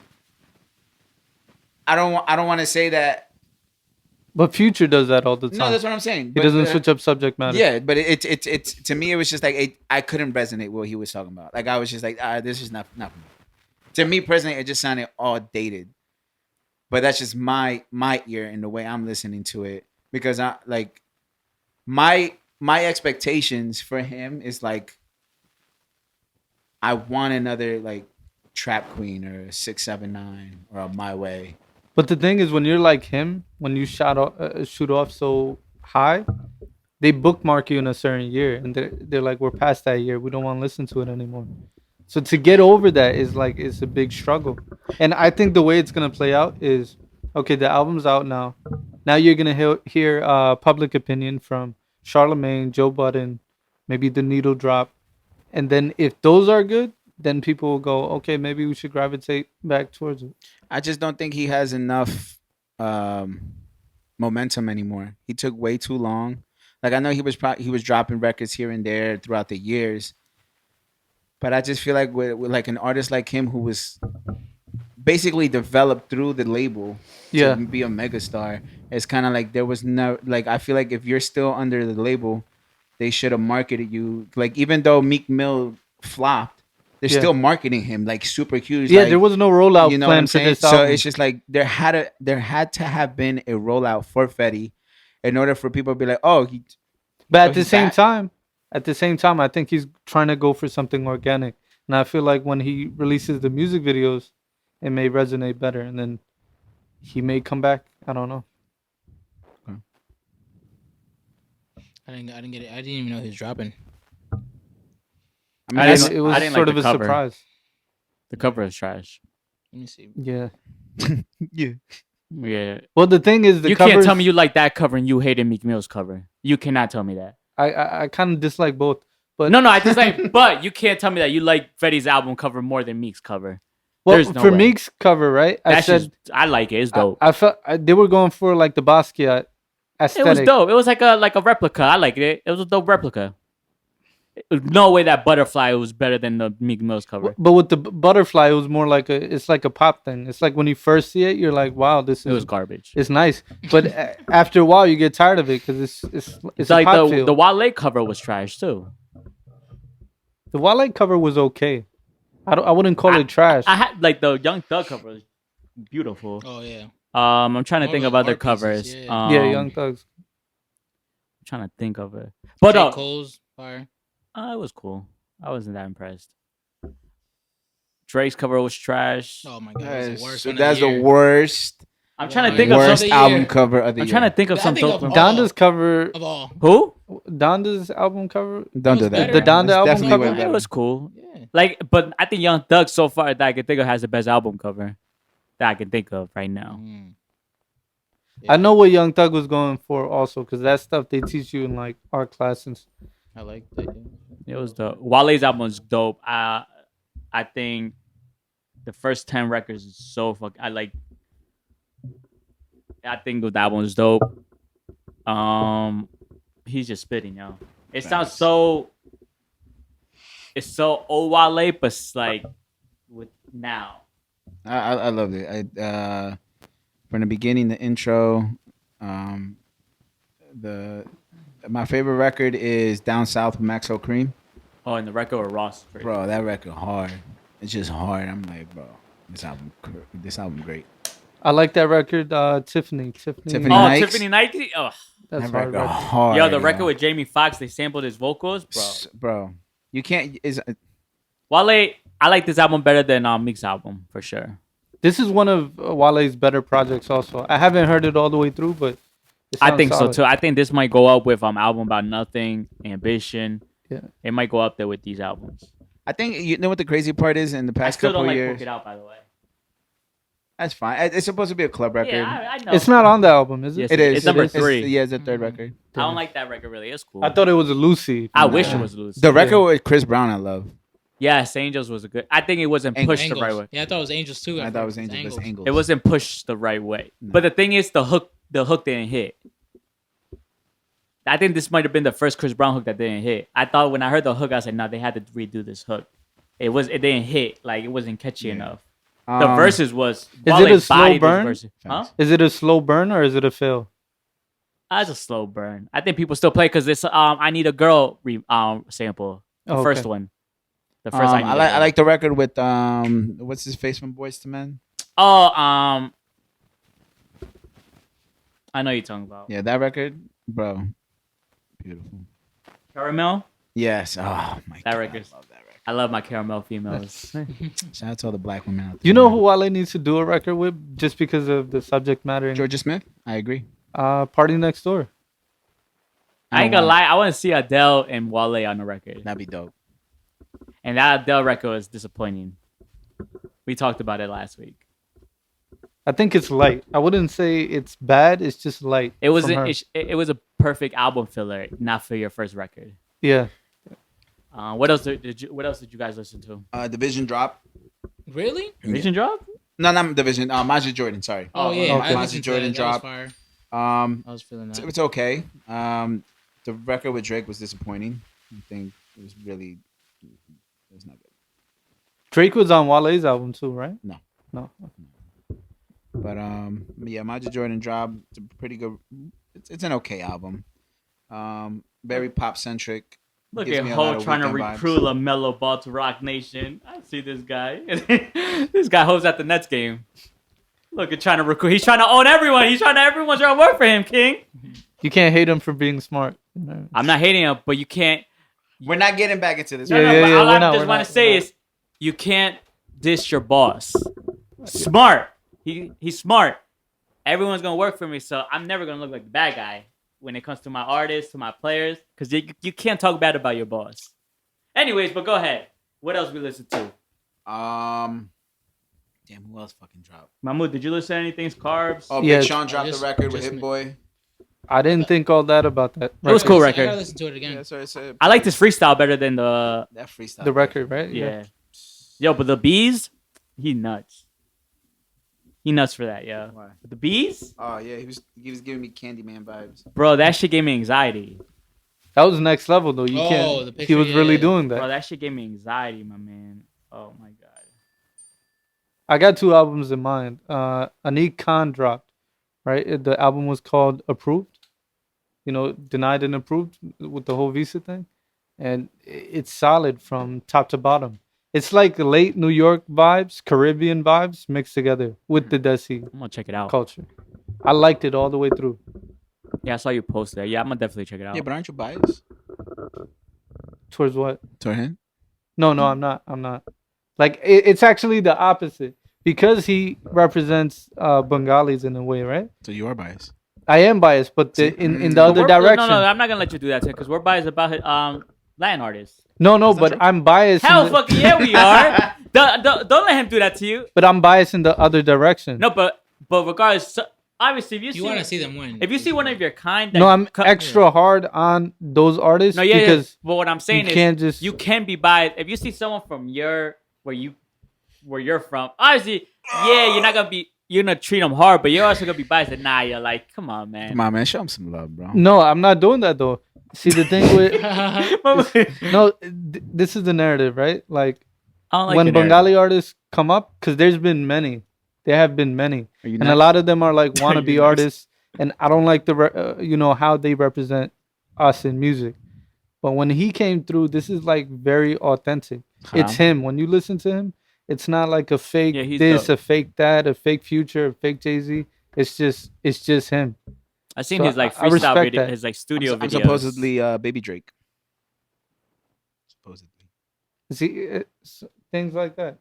I don't want to say that. But Future does that all the time. No, that's what I'm saying. He But, doesn't switch up subject matter. Yeah, but it's to me it was just like I couldn't resonate with what he was talking about. Like I was just like, this is not for me. To me personally, it just sounded all dated. But that's just my ear and the way I'm listening to it, because I like my expectations for him is like I want another like Trap Queen or a 679 or a My Way. But the thing is, when you're like him, when you shoot off so high, they bookmark you in a certain year, and they're like, we're past that year. We don't want to listen to it anymore. So to get over that is like it's a big struggle. And I think the way it's gonna play out is, okay, the album's out now. Now you're gonna hear Public Opinion from Charlemagne, Joe Budden, maybe The Needle Drop, and then if those are good, then people will go, okay, maybe we should gravitate back towards it. I just don't think he has enough momentum anymore. He took way too long. Like I know he was dropping records here and there throughout the years, but I just feel like with like an artist like him who was basically developed through the label to be a megastar, it's kind of like there was no like I feel like if you're still under the label, they should have marketed you like even though Meek Mill flopped. They're still marketing him like super huge. Yeah, like, there was no rollout plan for this album. So it's just like there had to have been a rollout for Fetty in order for people to be like, oh, but at the same time, I think he's trying to go for something organic. And I feel like when he releases the music videos, it may resonate better, and then he may come back. I don't know. I didn't get it. I didn't even know he was dropping. I mean, It was didn't sort like of the a cover. surprise. The cover is trash. Let me see. Yeah. yeah. Yeah. Well, the thing is, You can't tell me you like that cover and you hated Meek Mill's cover. You cannot tell me that. I kind of dislike both. But No, I just like. But you can't tell me that you like Fetty's album cover more than Meek's cover. well, There's no for way. Meek's cover, right? I That's said just, I like it. It's dope. I felt they were going for like the Basquiat aesthetic. It was dope. It was like a replica. I liked it. It was a dope replica. No way that Butterfly was better than the Meek Mill's cover. But with the butterfly, it was more like it's like a pop thing. It's like when you first see it, you're like, wow, this It was garbage. it's nice. But after a while, you get tired of it because it's It's a like pop the feel. Wale cover was trash too. The Wale cover was okay. I wouldn't call it trash. I had like the Young Thug cover was beautiful. Oh yeah. I'm trying to More think like of other art pieces, covers. yeah. Yeah, Young Thugs. I'm trying to think of it. But J. Cole's fire. it was cool. I wasn't that impressed. Drake's cover was trash. Oh my god, that's the worst one of That's the the year. worst. I'm trying to my think God. of Worst some. the album year. cover of the I'm year. trying to think of I some think dope. of all- Donda's cover. Of all. Who? Donda's album cover. Don't It do was that. better. The Donda It's album definitely cover? way It better. was cool. Yeah. Like, but I think Young Thug so far that I can think of has the best album cover that I can think of right now. Mm. I know what Young Thug was going for also because that stuff they teach you in like art classes. I like that. It was dope. Wale's album was dope. I think the first 10 records is so I think that album was dope. He's just spitting, yo. It sounds so. It's so old Wale, but it's like with now. I loved it. From the beginning, the intro, my favorite record is Down South with Maxo Cream. Oh, and the record with Ross. Bro, that record hard. It's just hard. I'm like, bro, this album great. I like that record. Tiffany. Tiffany Oh, Nikes. Tiffany Nike. Oh, That's That hard. record record. hard. yo, the record with Jamie Foxx. They sampled his vocals, bro. Bro, you can't. Wale, I like this album better than Meek's album for sure. This is one of Wale's better projects. Also, I haven't heard it all the way through, but it I sounds think solid. so too. I think this might go up with album about nothing, ambition. Yeah. It might go up there with these albums. I think you know what the crazy part is in the I past still couple don't like years. Book It Out, by the way. That's fine. It's supposed to be a club record. Yeah, I know. It's not on the album, is it? Yes, It is. It's number It is. 3. Yeah, it's the third record. I don't like that record really. It's cool. I thought it was a Lucy. I wish it was loose. The record with Chris Brown, I love. Yes, Angels was a good. I think it wasn't pushed the right way. Yeah, I thought it was Angels too. I thought it was Angels. That's Angles. It wasn't pushed the right way. But the thing is, the hook didn't hit. I think this might have been the first Chris Brown hook that didn't hit. I thought when I heard the hook, I said, "No, they had to redo this hook." It didn't hit. Like it wasn't catchy enough. The verses was. Is Wale it a slow bodied his burn? verses. Huh? Is it a slow burn or is it a fail? That's a slow burn. I think people still play because it's I Need a Girl sample. The Oh, first okay. one. The first I like the record with what's his face from Boyz II Men? Oh, I know you're talking about. Yeah, that record, bro. Beautiful. Caramel. Yes. Oh my That god. record. I love that record. I love my caramel females. Shout out to all the black women out there. You know who Wale needs to do a record with just because of the subject matter? Georgia Smith? I agree. Party Next Door. I ain't gonna lie. I want to see Adele and Wale on the record. That'd be dope. And that Adele record was disappointing. We talked about it last week. I think it's light. I wouldn't say it's bad. It's just light. It was from her. it was a perfect album filler, not for your first record. Yeah. What else did you guys listen to? Division Drop. Really? Vision Drop? No, not Division. Major Jordan. Sorry. Oh yeah, okay. I listened to Jordan it. That was drop. fire. I was feeling that. It's okay. The record with Drake was disappointing. I think it was really. It was not good. Drake was on Wale's album too, right? No. No. But yeah, Major Jordan Drop. It's a pretty good. It's an okay album. Very pop centric. Look Gives at me a lot Ho of trying to Weeknd vibes. recruit LaMelo Ball to Rock Nation. I see this guy. This guy Ho's at the Nets game. Look at trying to recruit. He's trying to own everyone. Everyone's trying to work for him, King. You can't hate him for being smart. I'm not hating him, but you can't. We're not getting back into this. No, Yeah, no, yeah, but yeah, all we're I not, just we're want not, to say we're is you can't diss your boss. Smart. He's smart. Everyone's gonna work for me, so I'm never gonna look like the bad guy when it comes to my artists, to my players, because you can't talk bad about your boss. Anyways, but go ahead. What else we listen to? Damn, who else fucking dropped? Mahmud, did you listen to anything? Carbs? Oh, Yeah, Big Sean dropped just- the record with just Hit Boy. I didn't think all that about that. It was cool I record. gotta listen to it again. Yeah, so it's I like this freestyle better than the that freestyle. The record, right? yeah. Yo, but the bees, he nuts. He nuts for that, yeah. Why? But the bees, Oh yeah, he was giving me Candyman vibes. bro, that shit gave me anxiety. That was next level though. You Oh, can't. the He picture, was yeah, really yeah. doing Bro, that. that shit gave me anxiety, my man. Oh my god. I got two albums in mind. Anik Khan dropped, right? The album was called Approved. You know, denied and approved with the whole visa thing, and it's solid from top to bottom. It's like late New York vibes, Caribbean vibes mixed together with the Desi I'm gonna check it out. culture. I liked it all the way through. Yeah, I saw you post that. Yeah, I'm gonna definitely check it out. Yeah, but aren't you biased Towards what? toward him? No, I'm not. I'm not. Like it's actually the opposite because he represents Bengalis in a way, right? So you are biased. I am biased, but in the But other we're- direction. No, I'm not gonna let you do that because we're biased about Latin artists. No, Is that but true? I'm biased. Hell, in the, fucking yeah, we are. Don't let him do that to you. but I'm biased in the other direction. No, but regardless, so, obviously, if you You want to see see them win. if you see one of your kind, that No, I'm co- extra hard on those artists No, yeah, because But what I'm you saying is, can't just. you can be biased if you see someone from where you're from. Obviously, yeah, you're gonna treat them hard, but you're also gonna be biased. And nah, you're like, come on, man. Come on, man, show him some love, bro. No, I'm not doing that though. See the thing with no, this is the narrative, right? Like I don't like when your narrative. Bengali artists come up, because there's been many. There have been many, Are you and a not? lot of them are like wannabe You're next. artists, and I don't like how they represent us in music. But when he came through, this is like very authentic. It's him. When you listen to him, it's not like a fake Yeah, he's this, dope. a fake that, a fake Future, a fake Jay-Z. It's just him. I seen So his like I respect freestyle video, that. his like studio I'm videos. supposedly Baby Drake. Supposedly. See, things like that.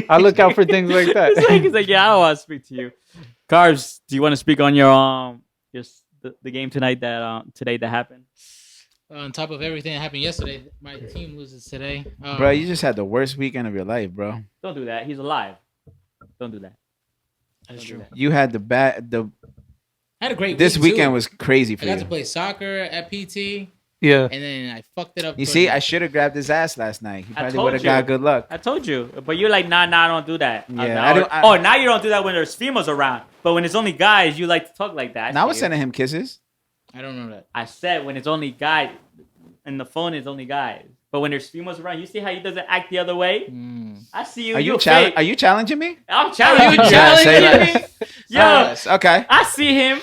I look out for things like that. He's like, yeah, I don't want to speak to you. Carbs, do you want to speak on your just the game tonight that happened? On top of everything that happened yesterday, my team loses today. Bro, you just had the worst weekend of your life, bro. Don't do that. He's alive. Don't do that. That's Don't do true. that. You had the I had a great this week, weekend too. was crazy I for got you. to play soccer at PT, Yeah. and then I fucked it up. You towards see, the- I should have grabbed his ass last night. He I probably told would have you. got good luck. I told you, but you're like, nah, don't do that. Yeah, I I don't- I- oh, now you don't do that when there's females around, but when it's only guys, you like to talk like that. Now I was see it. sending him kisses. I don't know that. I said when it's only guys, and the phone is only guys, but when there's females around, you see how he doesn't act the other way. I see you. Are You you fake. Are you challenging me? I'm challenging you. Yeah, say Challenging less. me. Yo, Yes, okay. I see him.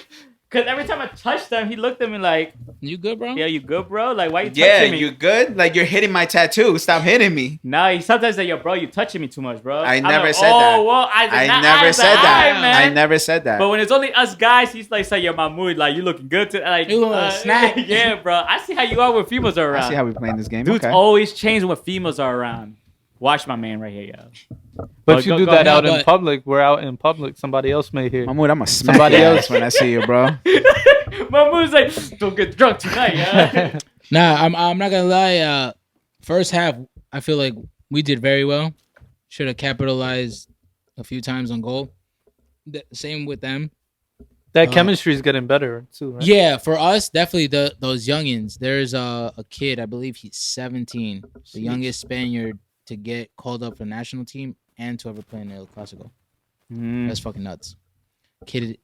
Cause every time I touched him, he looked at me like, You good, bro? "Yo, you good, bro? Like, why you Yeah, touching me?" you good? Like you're hitting my tattoo. Stop hitting me. No, he sometimes say, "Yo, bro, you touching me too much, bro." I I'm never like, said that. Oh, well, I never said that. Man. I never said that. But when it's only us guys, he's like, "Say, yo, Mahmud, like you looking good to like You look like a snack." Yeah, bro. I see how you are when females are around. I see how we playing this game. Dudes Okay. always change when females are around. Watch my man right here, yo. But if you do that out in but- public, we're out in public. Somebody else may hear. Mahmoud, I'm gonna smack Somebody your else. ass when I see you, bro. Mahmud's like, "Don't get drunk tonight, yeah." Nah, I'm not gonna lie. First half, I feel like we did very well. Should have capitalized a few times on goal. Same with them. That chemistry is getting better too, right? Yeah, for us, definitely those youngins. There's a kid, I believe he's 17, the youngest Spaniard to get called up for the national team and to ever play in El Clasico. That's fucking nuts. Kid,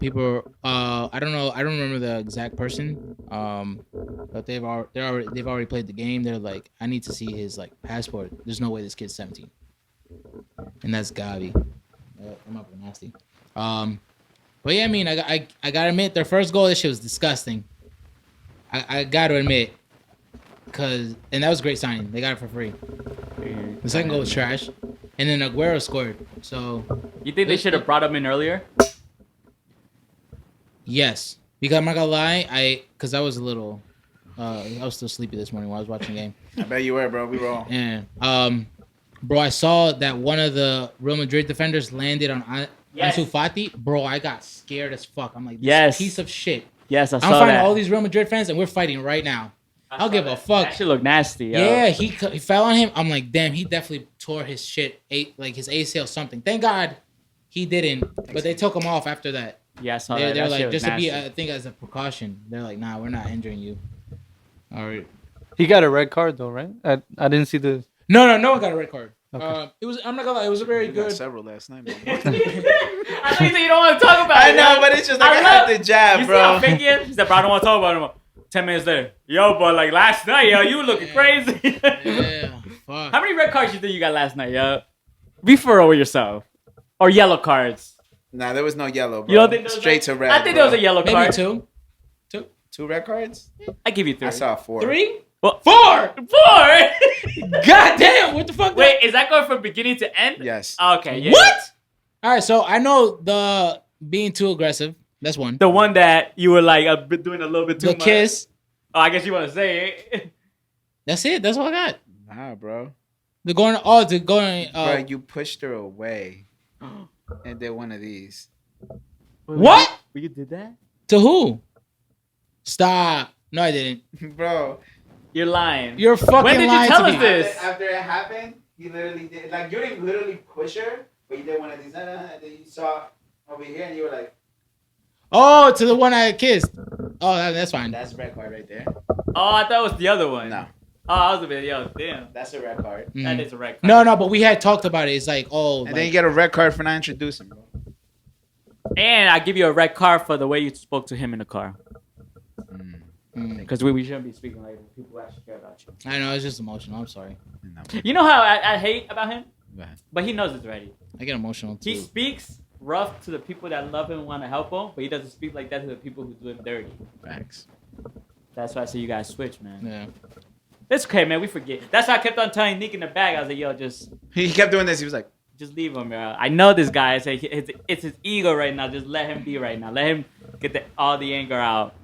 people. I don't know. I don't remember the exact person. But they've already played the game. They're like, I need to see his like passport. There's no way this kid's 17. And that's Gavi. I'm up nasty. But yeah, I mean, I gotta admit, their first goal, this shit was disgusting. I gotta admit, and that was a great signing. They got it for free. The second goal was trash, and then Aguero scored. So You think they should have brought him in earlier? yes, because I'm not gonna lie, because I was a little, I was still sleepy this morning while I was watching the game. I bet you were, bro. We were all. Yeah. Bro, I saw that one of the Real Madrid defenders landed on Yes. Ansu Fati. Bro, I got scared as fuck. I'm like, this Yes. piece of shit. Yes, I I'm saw finding that. all these Real Madrid fans, and we're fighting right now. I'll give a fuck. That shit look nasty. Yo. Yeah, he fell on him. I'm like, damn, he definitely tore his shit, like his ACL something. Thank God he didn't, but they took him off after that. Yeah, I saw They're that. That like, shit was just to be, nasty. I think as a precaution, they're like, nah, we're not injuring you. All right. He got a red card though, right? I didn't see the. No one got a red card. Okay. It was. I'm not gonna lie. It was a very We got good. several last night, man. I know you say you don't want to talk about I it. know, yo. but it's just like I love- have to jab, You see how bro. fake he is? He said, "Bro, I don't want to talk about him." 10 minutes later, yo, but like last night, yo, you looking crazy. Yeah. Fuck. How many red cards you think you got last night, yo? Be for real with yourself. Or yellow cards. Nah, there was no yellow, bro. You don't think there was Straight no- to red. I think bro. there was a yellow Maybe card. two. 2 red cards. I give you 3. I saw 4. 3? Well, 4. 4. God damn! What the fuck? Wait, is that going from beginning to end? Yes. Okay. Yeah. What? All right. So I know the being too aggressive. That's one. The one that you were like doing a little bit too The much. kiss. Oh, I guess you want to say it. That's it. That's all I got. Nah, bro. The going. Oh, the going. Bro, you pushed her away and did one of these. What? You did that? To who? Stop. No, I didn't. Bro. You're lying. You're fucking When did you lying tell to us me. this? After it happened, you literally did. Like, you didn't literally push her, but you did one of these. And then you saw over here and you were like, Oh, to the one I kissed. Oh, that's fine. that's a red card right there. Oh, I thought it was the other one. No, Oh, I was a bit, yo, damn. that's a red card. Mhm. That is a red card. No, but we had talked about it. It's like, oh, And like, then you get a red card for not introducing, bro. And I give you a red card for the way you spoke to him in the car. mm. Because we shouldn't be speaking like people who actually care about you. I know it's just emotional. I'm sorry. No. You know how I hate about him? Go ahead. But he knows it's ready. I get emotional too. He speaks rough to the people that love him and want to help him, but he doesn't speak like that to the people who do him dirty. Facts. That's why I say you guys switch, man. Yeah. It's okay, man. We forget. That's why I kept on telling Nick in the bag. I was like, yo, just He kept doing this. He was like, leave him, bro. I know this guy. I say it's his ego right now. Just let him be right now. Let him get all the anger out.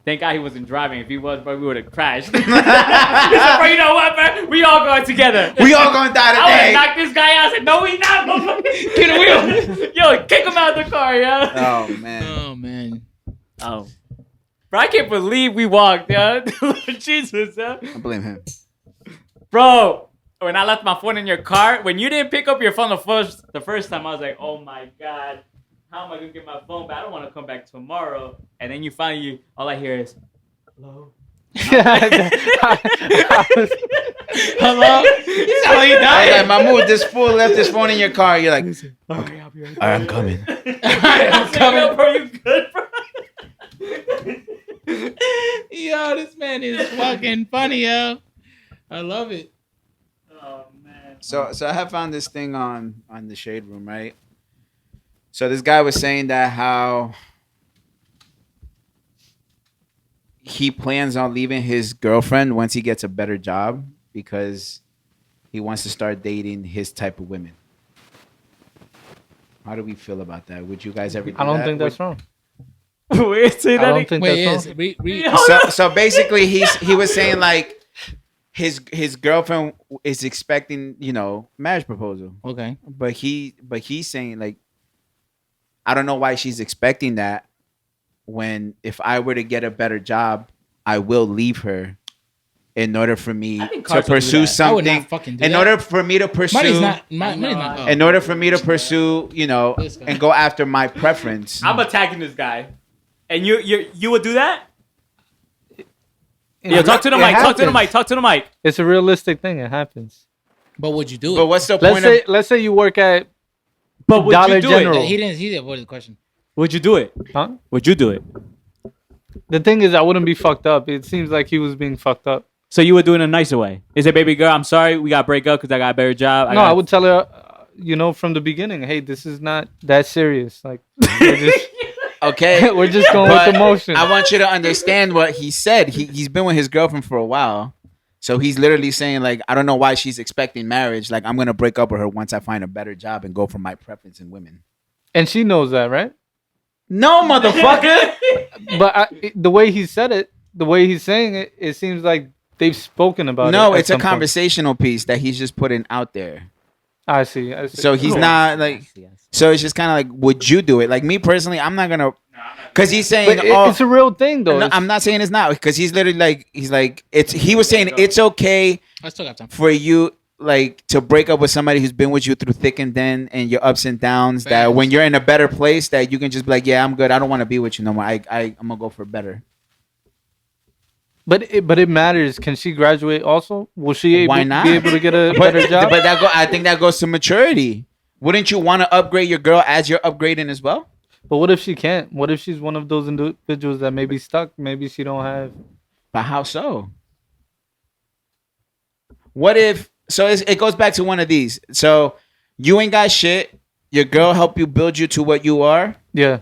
Thank God he wasn't driving. If he was, bro, we would have crashed. He said, bro, you know what, bro? We all going together. we all gonna die I would have today. knocked this guy out. I said, no, we not. Get a wheel. Yo, kick him out of the car, yo. Oh, man. Oh man. Oh. Bro, I can't believe we walked, yo. Jesus, yo. I blame him. Bro, when I left my phone in your car, when you didn't pick up your phone the first time, I was like, oh my God, how am I gonna get my phone back? I don't want to come back tomorrow. And then you finally, all I hear is, hello. Hello. That's how he I was died. like, Mahmoud, this fool left his phone in your car. You're like, Okay, I'll be right all right, I'm coming. I'm coming. Yo, bro, you good, bro? Yo, this man is fucking funny, yo. I love it. Oh man. So I have found this thing on the Shade Room, right? So this guy was saying that how he plans on leaving his girlfriend once he gets a better job because he wants to start dating his type of women. How do we feel about that? Would you guys ever do I don't that? think that's wrong. Wait, say I that don't again. think Wait, that's is wrong. So basically he was saying like his girlfriend is expecting, marriage proposal. okay. But he's saying like I don't know why she's expecting that when if I were to get a better job, I will leave her in order for me I think to Carbs would do pursue that. I would something. not fucking do In that. order for me to pursue Money's not. Money's not. Oh. in order for me to pursue, This guy. and go after my preference. I'm attacking this guy, and you would do that? It Yeah, talk to the it mic. Talk to the happens. mic. Talk to the mic. It's a realistic thing. It happens. But would you do it? But what's the Let's point say of let's say you work at But would Dollar you do General. it? He didn't. He avoided the question. Would you do it? huh? Would you do it? The thing is, I wouldn't be fucked up. It seems like he was being fucked up. So you would do it in a nicer way? Is it, baby girl? I'm sorry, we got to break up because I got a better job. No, I would tell her, from the beginning, hey, this is not that serious. Like, we're just, okay? we're just going But with the motion. I want you to understand what he said. He's been with his girlfriend for a while. So he's literally saying, like, I don't know why she's expecting marriage. Like, I'm going to break up with her once I find a better job and go for my preference in women. And she knows that, right? No, motherfucker. But the way he said it, the way he's saying it, it seems like they've spoken about it. No, at it's a some point. conversational piece that he's just putting out there. I see. So he's not, like, so it's just kind of like, would you do it? Like, me personally, I'm not going to. Because he's saying, But it's a real thing, though. No, I'm not saying it's not. Because he's literally like, he was saying it's okay I still got time. for you like to break up with somebody who's been with you through thick and thin and your ups and downs, that Facts. when you're in a better place that you can just be like, yeah, I'm good, I don't want to be with you no more, I'm gonna go for better. But it matters. Can she graduate also? Will she Why not? be able to get a but better job? but I think that goes to maturity. Wouldn't you want to upgrade your girl as you're upgrading as well? But what if she can't? What if she's one of those individuals that may be stuck? Maybe she don't have. But how so? What if so it goes back to one of these. So you ain't got shit, your girl helped you build you to what you are. Yeah.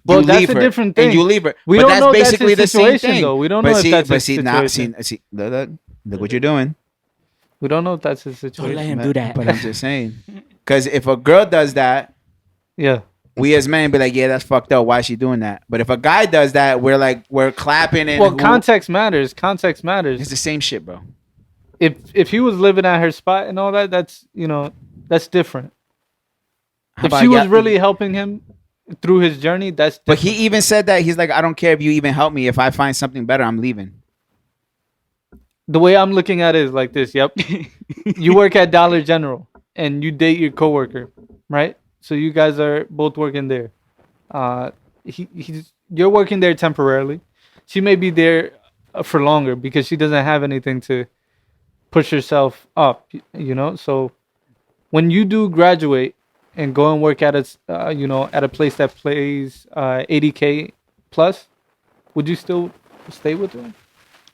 Well, You that's leave a her, different thing. and you leave her. We but don't that's know if that's basically his the same situation, thing. though. We don't but know if see, that's but his see, now, situation. look what you're doing. We don't know if that's his situation. let him do that. But I'm just saying, because if a girl does that, Yeah. we as men be like, yeah, that's fucked up. Why is she doing that? But if a guy does that, we're clapping and Well, context matters. Context It's matters. the same shit, bro. If he was living at her spot and all that, that's different. How If about she was y'all- really helping him through his journey, that's But different. he even said that he's like, I don't care if you even help me. If I find something better, I'm leaving. The way I'm looking at it is like this. Yep. You work at Dollar General and you date your coworker, right? So you guys are both working there. You're working there temporarily. She may be there for longer because she doesn't have anything to push herself up, So when you do graduate and go and work at a place that pays $80K plus, would you still stay with her?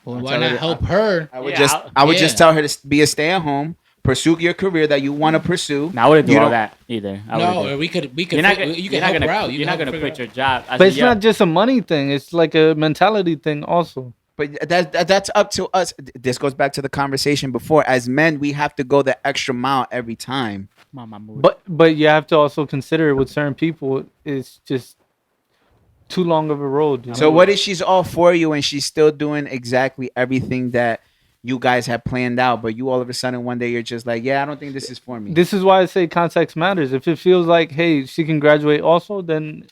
Well, why not help her? I would Yeah, I would yeah. just tell her to be a stay at home, pursue your career that you want to pursue. No, I wouldn't do You all don't- that either. I No, wouldn't or do it. we could. You're not gonna, You you're can not help gonna, her out. you're not gonna quit your job. But it's not just a money thing. It's like a mentality thing also. But that's up to us. This goes back to the conversation before. As men, we have to go the extra mile every time. Mahmud. But you have to also consider with certain people, it's just too long of a road. So what if she's all for you and she's still doing exactly everything that you guys have planned out, but you all of a sudden one day you're just like, yeah, I don't think this is for me. This is why I say context matters. If it feels like, hey, she can graduate also, then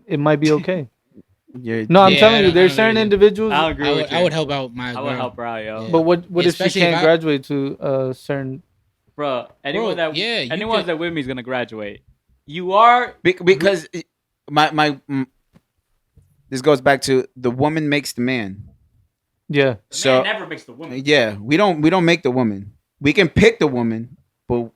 it might be okay. No, I'm Yeah, telling I you, don't there's agree certain with you. individuals. I agree with you. I would help out my. I girl. would help her out, yo. Yeah. But what if she Especially can't if I- graduate to a certain? Bro, anyone Bro, that yeah, you anyone could- that with me is gonna graduate. You are Because this goes back to the woman makes the man. Yeah. the So man never makes the woman. yeah, we don't make the woman. We can pick the woman, but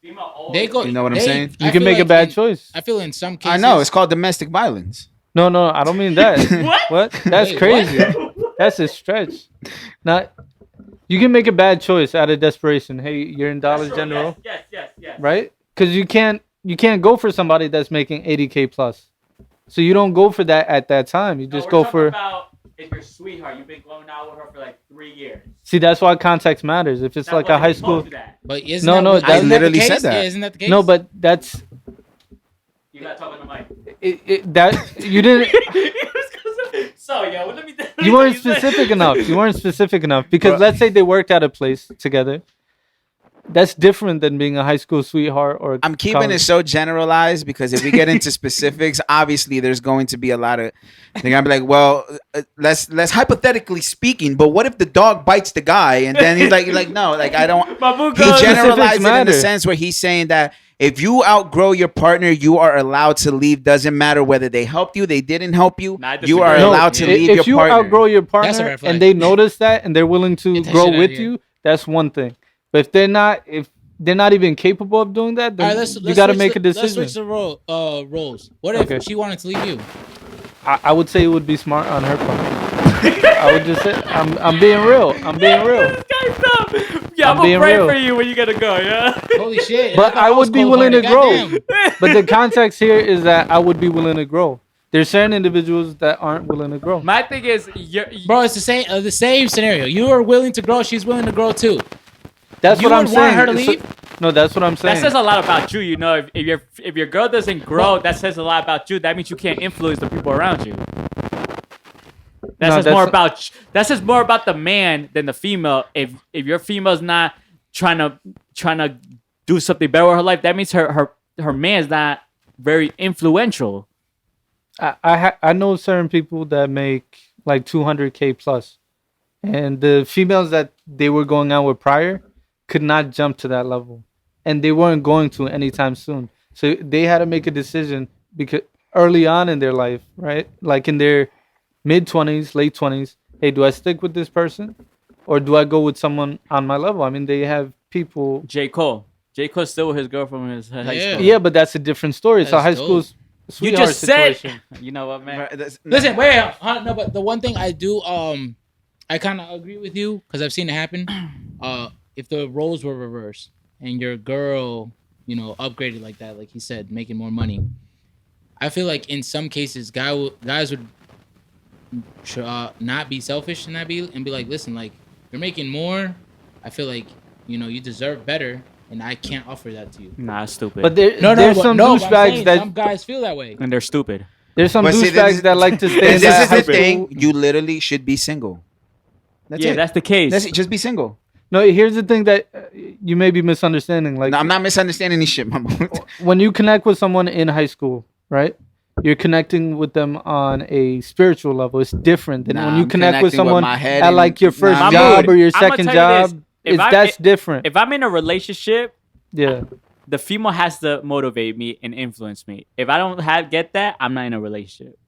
Female always- They go. You know what I'm saying? You I can feel make a like bad in- choice. I feel in some cases. I know it's called domestic violence. No, I don't mean that. What? What? That's Wait, crazy. What? That's a stretch. Not. You can make a bad choice out of desperation. Hey, you're in Dollar General, Yes. right? Because you can't go for somebody that's making 80K plus. So you don't go for that at that time. You just go for. About if your sweetheart, you've been going out with her for like 3 years. See, that's why context matters. If it's like a high school. But isn't No, that, no, what- I isn't that the literally case? said that. Yeah, isn't that the case? No, but that's You gotta talk on the mic. that you didn't. So, yo, let me. You weren't specific enough. You weren't specific enough because Bro. let's say they worked at a place together. That's different than being a high school sweetheart or. I'm keeping college. it so generalized because if we get into specifics, obviously there's going to be a lot of. They're gonna be like, well, let's hypothetically speaking, but what if the dog bites the guy and then he's like, no, like I don't. Mahmud He goes, generalized it in matter. the sense where he's saying that if you outgrow your partner, you are allowed to leave. Doesn't matter whether they helped you, they didn't help you. Nah, I You are disagree. allowed to i- leave if your you partner. outgrow your That's a partner red flag. and they notice that and they're willing to Get that grow shit outta with here. you, that's one thing. But if they're not even capable of doing that, then All right, let's you got to switch make a Let's decision. switch the roles. What if Okay. she wanted to leave you? I would say it would be smart on her part. I would just say I'm being real. I'm being real. This guy's dumb. Yeah, I'm I'm being gonna pray real. for you when you gotta go. Yeah. Holy shit! But I would be willing to grow. Goddamn. But the context here is that I would be willing to grow. There's certain individuals that aren't willing to grow. My thing is, Bro, it's the same scenario. You are willing to grow. She's willing to grow too. That's You what I'm would want saying. her to So- leave? no, that's what I'm saying. that says a lot about you. You know, if your girl doesn't grow, that says a lot about you. That means you can't influence the people around you. That No, says more that's- more about the man than the female. If your female's not trying to do something better with her life, that means her man's not very influential. I know certain people that make like 200K plus, and the females that they were going out with prior could not jump to that level, and they weren't going to anytime soon. So they had to make a decision because early on in their life, right, like in their mid-20s, late 20s, hey, do I stick with this person, or do I go with someone on my level? I mean, they have people. J. Cole's still with his girl from his high Yeah. school. Yeah, but that's a different story. It's a That's high dope. school You sweetheart just said, situation. you know what, man? Listen, wait. No, but the one thing I do, I kind of agree with you because I've seen it happen. If the roles were reversed and your girl, upgraded like that, like he said, making more money, I feel like in some cases, guys would not be selfish and be like, listen, like you're making more. I feel like you deserve better, and I can't offer that to you. Nah, it's stupid. But there's but some but I'm douchebags saying that some guys feel that way. and they're stupid. there's some But see, douchebags that like to stay in This that is high the school. thing. You literally should be single. That's Yeah, it. that's the case. That's it. Just be single. No, here's the thing that you may be misunderstanding. Like No, I'm not misunderstanding this shit, Mahmud. when you connect with someone in high school, right? You're connecting with them on a spiritual level. It's different than Nah, when you I'm connect with connecting with someone my head at and- like your first Nah, job Mahmud, or your I'ma second tell you this. job. If That's different. If I'm in a relationship, Yeah. the female has to motivate me and influence me. If I don't get that, I'm not in a relationship.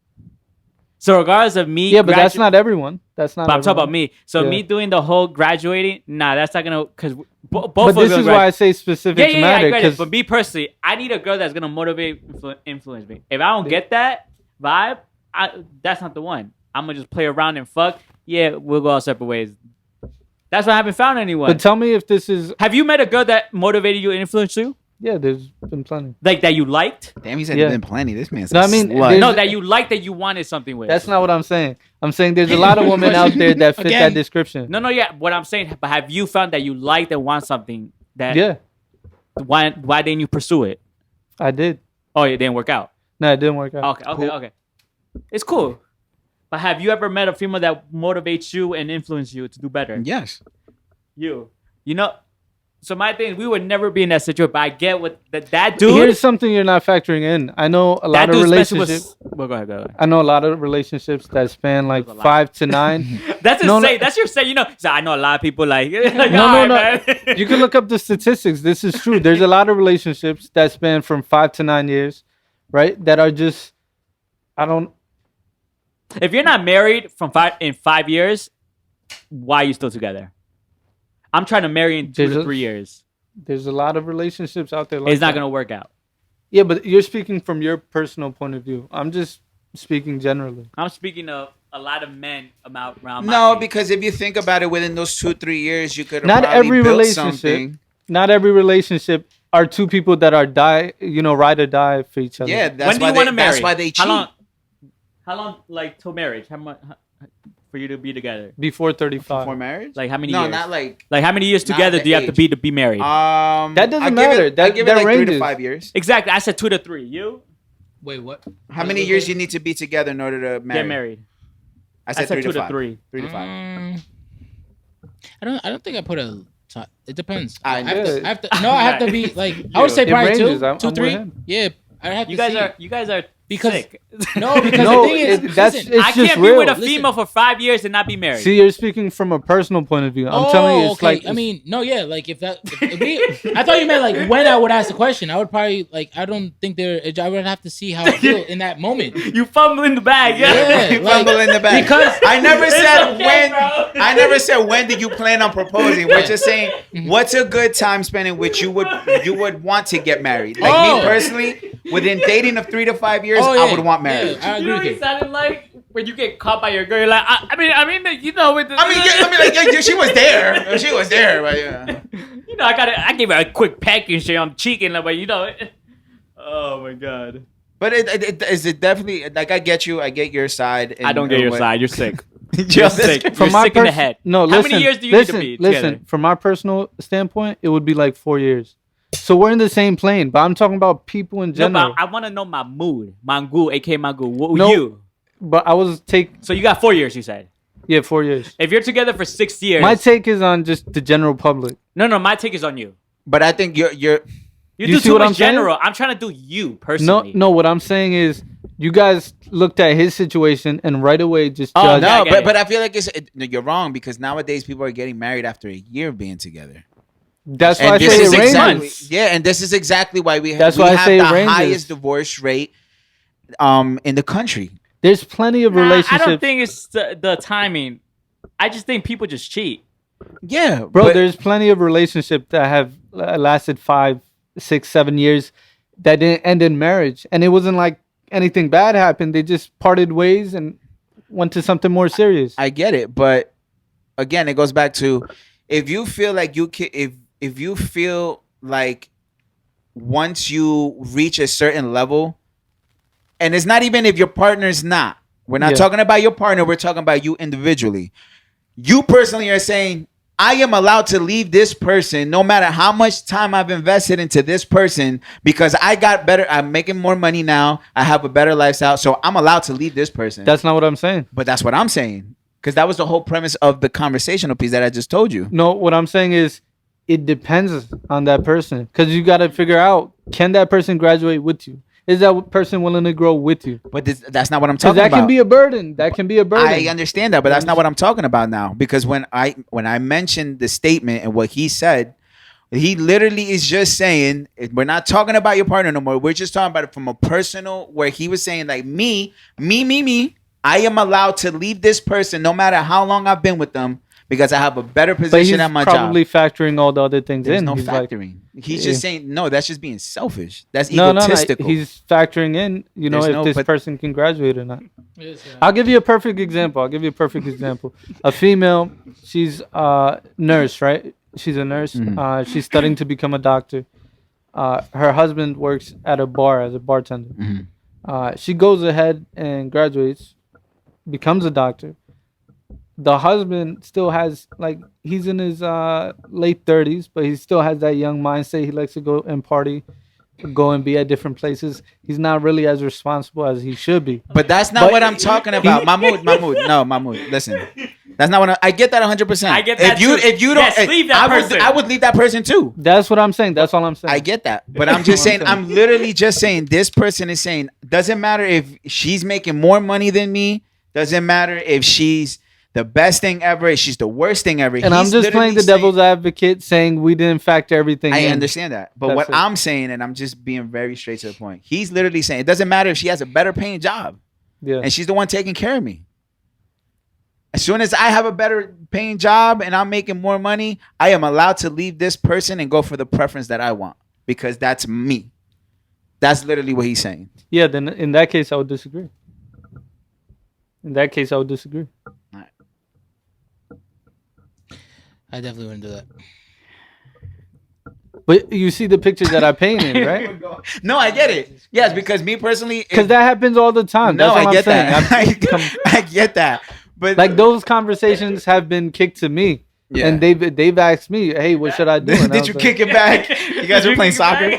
So regardless of me, Yeah, but that's not everyone. That's not. But I'm talking about everyone. me. So Yeah. me doing the whole graduating, nah, that's not gonna because both. But of this us is gonna why I say specifics I matter. get it. 'Cause But me personally, I need a girl that's gonna motivate, influence me. If I don't get that vibe, that's not the one. I'm gonna just play around and fuck. Yeah, we'll go our separate ways. That's why I haven't found anyone. but tell me if this is. Have you met a girl that motivated you and influenced you? Yeah, there's been plenty. Like that you liked? Damn, he said Yeah. there's been plenty. This man's No, a I mean, slut. there's- No, that you liked that you wanted something with. That's not what I'm saying. I'm saying there's a lot of women out there that fit Again. that description. No, yeah. What I'm saying, but have you found that you liked and want something that? Yeah, Why didn't you pursue it? I did. Oh, it didn't work out. No, it didn't work out. Okay. It's cool. But have you ever met a female that motivates you and influences you to do better? Yes. You know. So my thing, we would never be in that situation. But I get what that dude. Here's something you're not factoring in. I know a lot that of dude's messing relationships. with. Well, go ahead. I know a lot of relationships that span like There's a lot. 5 to 9. That's No, insane. no. That's your say. You know. So I know a lot of people like. like No, all no. right, man. You can look up the statistics. This is true. There's a lot of relationships that span from 5 to 9 years, right? That are just, I don't. If you're not married in 5 years, why are you still together? I'm trying to marry in 2 There's to a- 3 years. There's a lot of relationships out there. Like It's not that. gonna work out. Yeah, but you're speaking from your personal point of view. I'm just speaking generally. I'm speaking of a lot of men around. No, my age. because if you think about it, within those 2-3 years, you could have Not probably every built relationship. something. Not every relationship are two people that are ride or die for each other. Yeah, When do you want to marry? That's why they cheat. How long, like till marriage? How much for you to be together? Before 35. Before marriage? Like how many No, years? not like. Like how many years not together the do you have to age. be married? That doesn't I give matter. It, I give it that like 3 to ranges. 5 years. Exactly. I said 2 to 3. You Wait, what? How many years you need to be together in order to marry? get married. I said 3 2 to to 5. 3. 3 to 5. I don't think I put a time. It depends. I know. I have to be like. I would say It probably ranges. 2, I'm 2, with 3. him. Yeah, I have to. You guys are Because- sick. No, because No, the thing is, that's listen, it's I just can't real. be with a Listen. female for 5 years and not be married. See, you're speaking from a personal point of view. I'm telling you, it's okay. like I mean, no, yeah, like if I thought you meant like when I would ask the question. I would probably like. I don't think there. I would have to see how I feel in that moment. you fumble in the bag. Yeah. You like- fumble in the back. because- I never said okay, when. bro. I never said when did you plan on proposing. We're just saying what's a good time span in which you would want to get married. Like me Oh. personally, within dating of 3 to 5 years, Oh, yeah. I would want marriage. Yeah, I You agree know with what he you. sounded like when you get caught by your girl. You're like, I mean, you know, with the, like she was there. She was there, but yeah. you know, I gave her a quick peck and shit on the cheek and like, you know. Oh my god. But it definitely like I get you. I get your side. I don't get your side. You're sick. You're Just sick. You're from my sick in the head. No, How listen. many years do you listen, need to be together? Listen, from my personal standpoint, it would be like 4 years. So we're in the same plane, but I'm talking about people in No, general. but I want to know Mahmud, aka Mahmud. What No. you? But I was So you got 4 years. You said. 4 years. If you're together for 6 years, My take is on just the general public. no, my take is on you. But I think you're. You You do see too what much I'm saying? general. I'm trying to do you No, personally. no. What I'm saying is, you guys looked at his situation and right away just Oh, judged. no. I No, get but it. but I feel like you're wrong because nowadays people are getting married after a year of being together. That's why And I this say is it ranges. exactly and this is exactly why we have, That's why I have say it the ranges. highest divorce rate in the country. There's plenty of Nah, relationships. I don't think it's the timing. I just think people just cheat. Yeah, Bro, but there's plenty of relationships that have lasted 5, 6, 7 years that didn't end in marriage, and it wasn't like anything bad happened. They just parted ways and went to something more serious. I get it, but again, it goes back to if you feel like you can, if you feel like once you reach a certain level, and it's not even if your partner's not. We're not Yeah. talking about your partner. We're talking about you individually. You personally are saying, I am allowed to leave this person no matter how much time I've invested into this person because I got better. I'm making more money now. I have a better lifestyle. So I'm allowed to leave this person. That's not what I'm saying. But that's what I'm saying. Because that was the whole premise of the conversational piece that I just told you. No, what I'm saying is it depends on that person because you got to figure out, can that person graduate with you? Is that person willing to grow with you? But that's not what I'm Because talking that about. can be a burden. That can be a burden. I understand that, but that's not what I'm talking about now. Because when I mentioned the statement and what he said, he literally is just saying, we're not talking about your partner no more. We're just talking about it from a personal, where he was saying like me. I am allowed to leave this person no matter how long I've been with them because I have a better But he's position at my probably job. factoring all the other things There's in. no He's like, factoring. He's just saying, no, that's just being selfish. That's no, egotistical. he's factoring in, There's if no- this but- person can graduate or not. Yes, I'll give you a perfect example. A female, she's a nurse, right? She's a nurse. Mhm. She's studying to become a doctor. Her husband works at a bar as a bartender. Mhm. She goes ahead and graduates, becomes a doctor. The husband still has, like, he's in his late 30s, but he still has that young mindset. He likes to go and party, go and be at different places. He's not really as responsible as he should be. But that's not But what I'm talking about. Mahmud, no, Mahmud, listen. That's not what I get that 100%. I get that If you too. if you don't Yes, leave that person. I would leave that person too. That's what I'm saying. That's all I'm saying. I get that. But I'm just saying, I'm literally just saying this person is saying, doesn't matter if she's making more money than me, doesn't matter if she's the best thing ever, if she's the worst thing ever. And I'm He's just playing the literally devil's advocate, saying we didn't factor everything I in. understand that. But That's what it. I'm saying, and I'm just being very straight to the point, he's literally saying it doesn't matter if she has a better paying job Yeah. and she's the one taking care of me. As soon as I have a better paying job and I'm making more money, I am allowed to leave this person and go for the preference that I want because that's me. That's literally what he's saying. Yeah, then in that case, I would disagree. In that case, I would disagree. I definitely wouldn't do that. But you see the pictures that I painted, right? No, I get it. Yes, because me personally, Because that happens all the time. no, That's what I I'm get saying. that. I get that. But Like those conversations have been kicked to me, yeah. and they've asked me, "Hey, what should I do?" And I Did was you like, kick it back? You guys were playing soccer.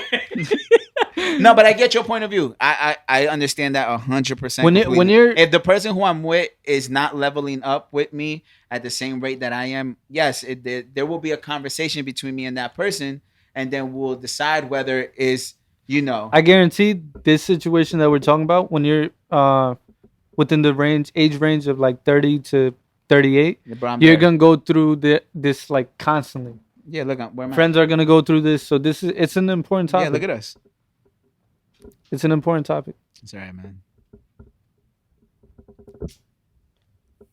No, but I get your point of view. I understand that 100%. When you're If the person who I'm with is not leveling up with me at the same rate that I am, yes, there will be a conversation between me and that person, and then we'll decide whether it is, I guarantee this situation that we're talking about, when you're within the age range of like 30 to 38, you're gonna go through this like constantly. Yeah, look, where am I? Friends are gonna go through this, so it's an important topic. Yeah, look at us. It's an important topic. It's all right, man.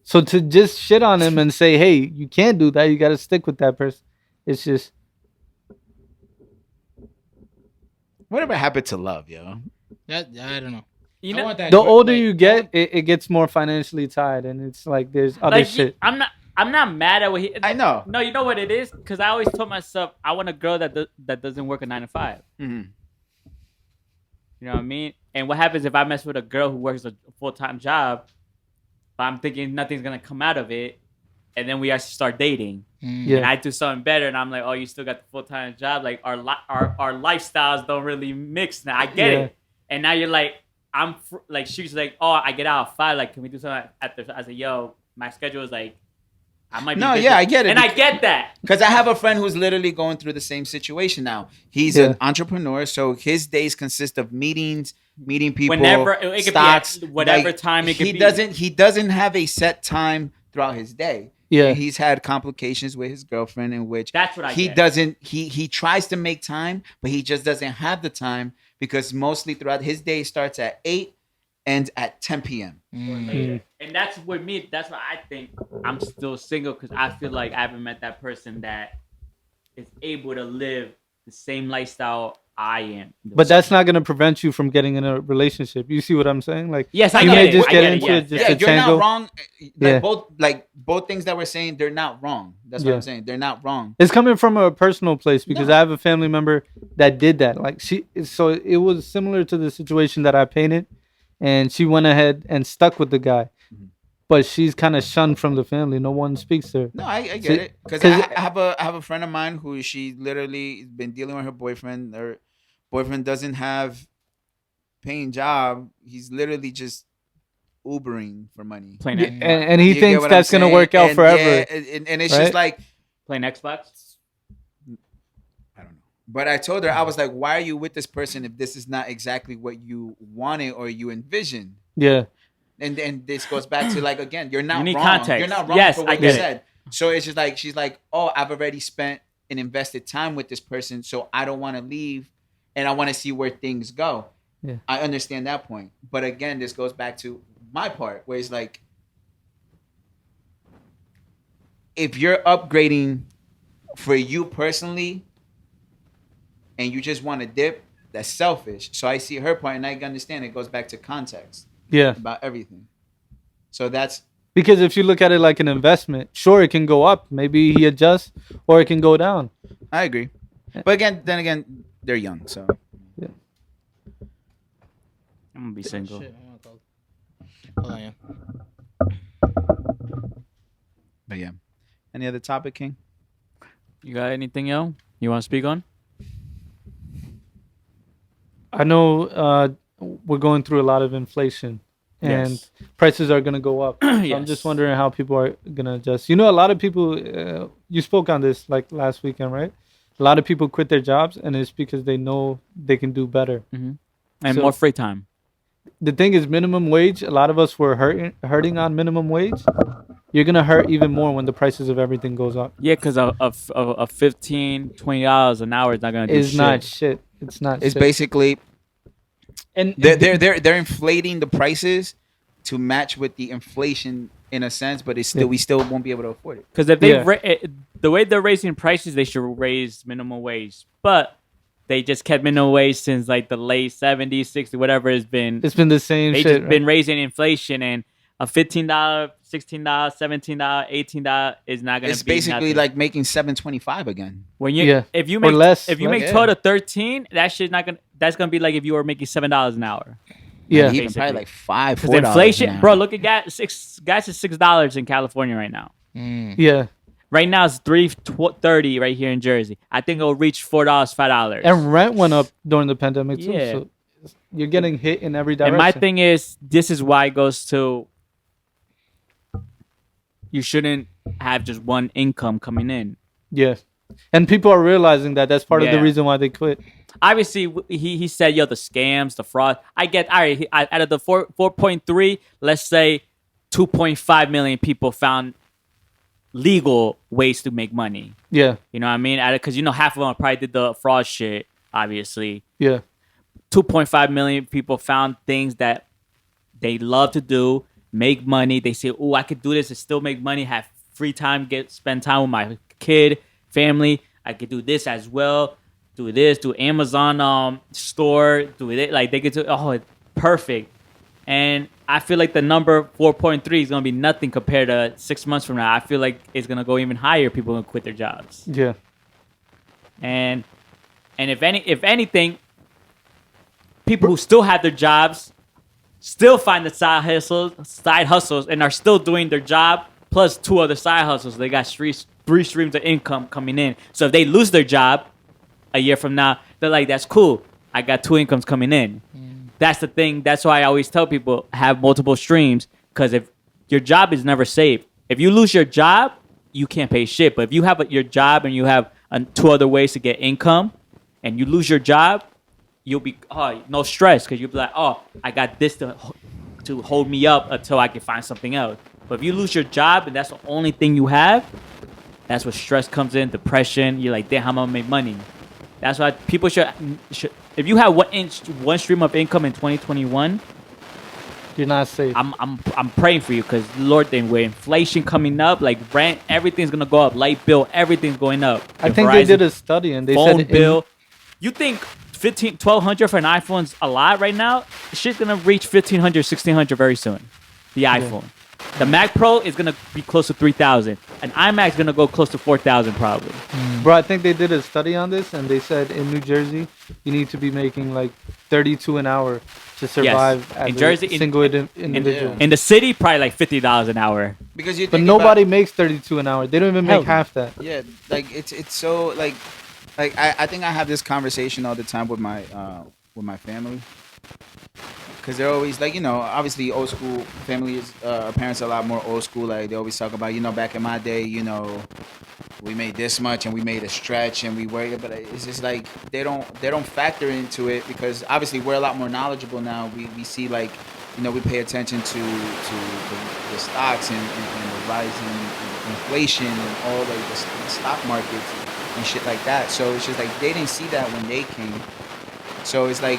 So to just shit on him and say, "Hey, you can't do that. You got to stick with that person," it's just. Whatever happened to love, yo? I don't know. You I know, want that The growth, older like, you get, it gets more financially tied, and it's like there's other like shit. I'm not mad at what he. I know. No, you know what it is? Because I always told myself I want a girl that doesn't work a 9 to 5. Mm-hmm. You know what I mean? And what happens if I mess with a girl who works a full-time job, but I'm thinking nothing's gonna come out of it, and then we actually start dating, Yeah. and I do something better, and I'm like, oh, you still got the full-time job? Like our lifestyles don't really mix now. I get Yeah. it, and now you're like, like she's like, oh, I get out at 5. Like, can we do something at the? I said, yo, my schedule is like, I might be No, busy. yeah, I get it. And I get that. Because I have a friend who's literally going through the same situation now. He's an entrepreneur, so his days consist of meeting people, Whenever it could stocks, be at whatever like, time it could be. He doesn't have a set time throughout his day. Yeah. He's had complications with his girlfriend in which That's what I he get. doesn't he tries to make time, but he just doesn't have the time because mostly throughout his day starts at 8 ends at 10 p.m. And that's with me. That's why I think I'm still single, because I feel like I haven't met that person that is able to live the same lifestyle I am. But that's not gonna prevent you from getting in a relationship. You see what I'm saying? Like, Yes, I you get may it. just I get get it, into yes. it just Yeah, to you're tango. not wrong. Yeah. Both things that we're saying, they're not wrong. That's what I'm saying. They're not wrong. It's coming from a personal place because I have a family member that did that. Like so it was similar to the situation that I painted, and she went ahead and stuck with the guy, but she's kind of shunned from the family. No one speaks to her. No, I get it because I have a friend of mine who she literally has been dealing with her boyfriend. Her boyfriend doesn't have paying job. He's literally just Ubering for money. Playing, And he You get thinks what that's I'm gonna saying? work out And, forever. yeah, and it's just like playing Xbox. I don't know. But I told her, I was like, why are you with this person if this is not exactly what you wanted or you envisioned? Yeah. And then this goes back to like, again, you're not You need wrong. context. You're not wrong Yes, for I what you get it. said. So it's just like, she's like, oh, I've already spent and invested time with this person, so I don't want to leave and I want to see where things go. Yeah. I understand that point. But again, this goes back to my part where it's like, if you're upgrading for you personally and you just want to dip, that's selfish. So I see her point and I understand it goes back to context Yeah. about everything. So that's Because if you look at it like an investment, sure, it can go up. Maybe he adjusts, or it can go down. I agree. But then again, they're young, so Yeah. I'm gonna be single. Shit, I want to Hold on, yeah. but yeah. Any other topic, King? You got anything else you want to speak on? I know we're going through a lot of inflation, and Yes. prices are going to go up. So I'm Yes. just wondering how people are going to adjust. You know, a lot of people, you spoke on this like last weekend, right? A lot of people quit their jobs, and it's because they know they can do better. And So- more free time. The thing is, minimum wage, a lot of us were hurting on minimum wage. You're going to hurt even more when the prices of everything goes up. Yeah, because a $15, $20 an hour is not gonna do It's shit. not shit. It's not It's shit. basically And they're inflating the prices to match with the inflation in a sense, but it's still we still won't be able to afford it. Because if they Yeah. the way they're raising prices, they should raise minimum wage. But they just kept minimum wage since like the late 70s, 60s, whatever has been. it's been the same They shit. just been raising inflation, and A $15, $16, $17, $18 is not gonna It's be basically nothing. like making $7.25 again. When you Yeah. if you Or make less, if you less. make Yeah. 12 to 13, that shit's not gonna that's gonna be like if you were making $7 an hour. Yeah. Even Basically. probably like $5, Because $4 inflation, an bro. hour. Look at gas. Gas is $6 in California right now. Yeah. Right now it's $3.30 right here in Jersey. I think it'll reach $4, $5. And rent went up during the pandemic too. Yeah. So you're getting hit in every direction. And my thing is, this is why it goes to. You shouldn't have just one income coming in. Yeah. And people are realizing that that's part of the Yeah. reason why they quit. Obviously, he said, yo, the scams, the fraud. I get, all right, out of the 4.3, let's say 2.5 million people found legal ways to make money. Yeah. You know what I mean? Because, half of them probably did the fraud shit, obviously. Yeah. 2.5 million people found things that they love to do, make money. They say, oh, I could do this and still make money, have free time, spend time with my kid, family. I could do this as well. Do this, do Amazon store, do it. Like they get to, perfect. And I feel like the number 4.3 is going to be nothing compared to 6 months from now. I feel like it's going to go even higher. People are going to quit their jobs. Yeah. And if anything, people who still have their jobs still find the side hustles, and are still doing their job plus 2 other side hustles. They got three streams of income coming in. So if they lose their job a year from now, they're like, that's cool. I got 2 incomes coming in. That's the thing. That's why I always tell people have multiple streams, because if your job is never safe, if you lose your job, you can't pay shit. But if you have your job and you have 2 other ways to get income, and you lose your job, you'll be no stress, because you'll be like, I got this to hold me up until I can find something else. But if you lose your job and that's the only thing you have, that's where stress comes in, depression. You're like, damn, how am I gonna make money? That's why people should if you have one stream of income in 2021, You're not safe. I'm praying for you, because Lord, then with inflation coming up, like rent, everything's gonna go up. Light bill, everything's going up. I The think Verizon they did a study and they phone said bill. You think $1,200 for an iPhone's a lot right now? Shit's gonna reach $1,500, $1,600 very soon. The iPhone. The Mac Pro is gonna be close to $3,000. An iMac's gonna go close to $4,000 probably. Bro, I think they did a study on this and they said in New Jersey you need to be making like 32 an hour to survive as In Jersey, a single individual. In the city, probably like $50 an hour. Because you But think nobody about, makes 32 an hour. They don't even Hell make half that. yeah, like it's so like I think I have this conversation all the time with my family, because they're always like, obviously old school families, our parents are a lot more old school. Like they always talk about, back in my day, we made this much and we made a stretch and we worked, but it's just like they don't factor into it, because obviously we're a lot more knowledgeable now. We see, like, we pay attention to the stocks and the rising inflation and all like the stock markets and shit like that. So it's just like they didn't see that when they came. So it's like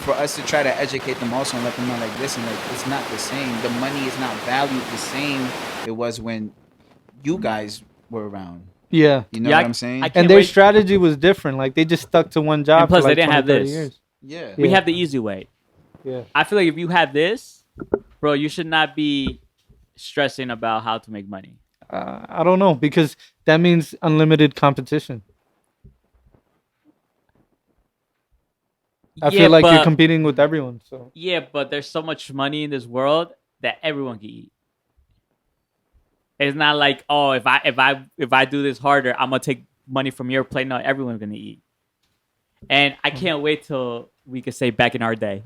for us to try to educate them also and let them know, like, listen, like, it's not the same. The money is not valued the same it was when you guys were around. Yeah. You know Yeah, what I'm saying? I can't And their wait. strategy was different. Like they just stuck to one job And plus, for like they didn't 20, have 30 this. years. Yeah. We Yeah. have the easy way. Yeah. I feel like if you have this, bro, you should not be stressing about how to make money. I don't know, because that means unlimited competition. I feel like you're competing with everyone. So Yeah, but there's so much money in this world that everyone can eat. It's not like, if I do this harder, I'm gonna take money from your plate. No, everyone's gonna eat. And I can't wait till we can say back in our day.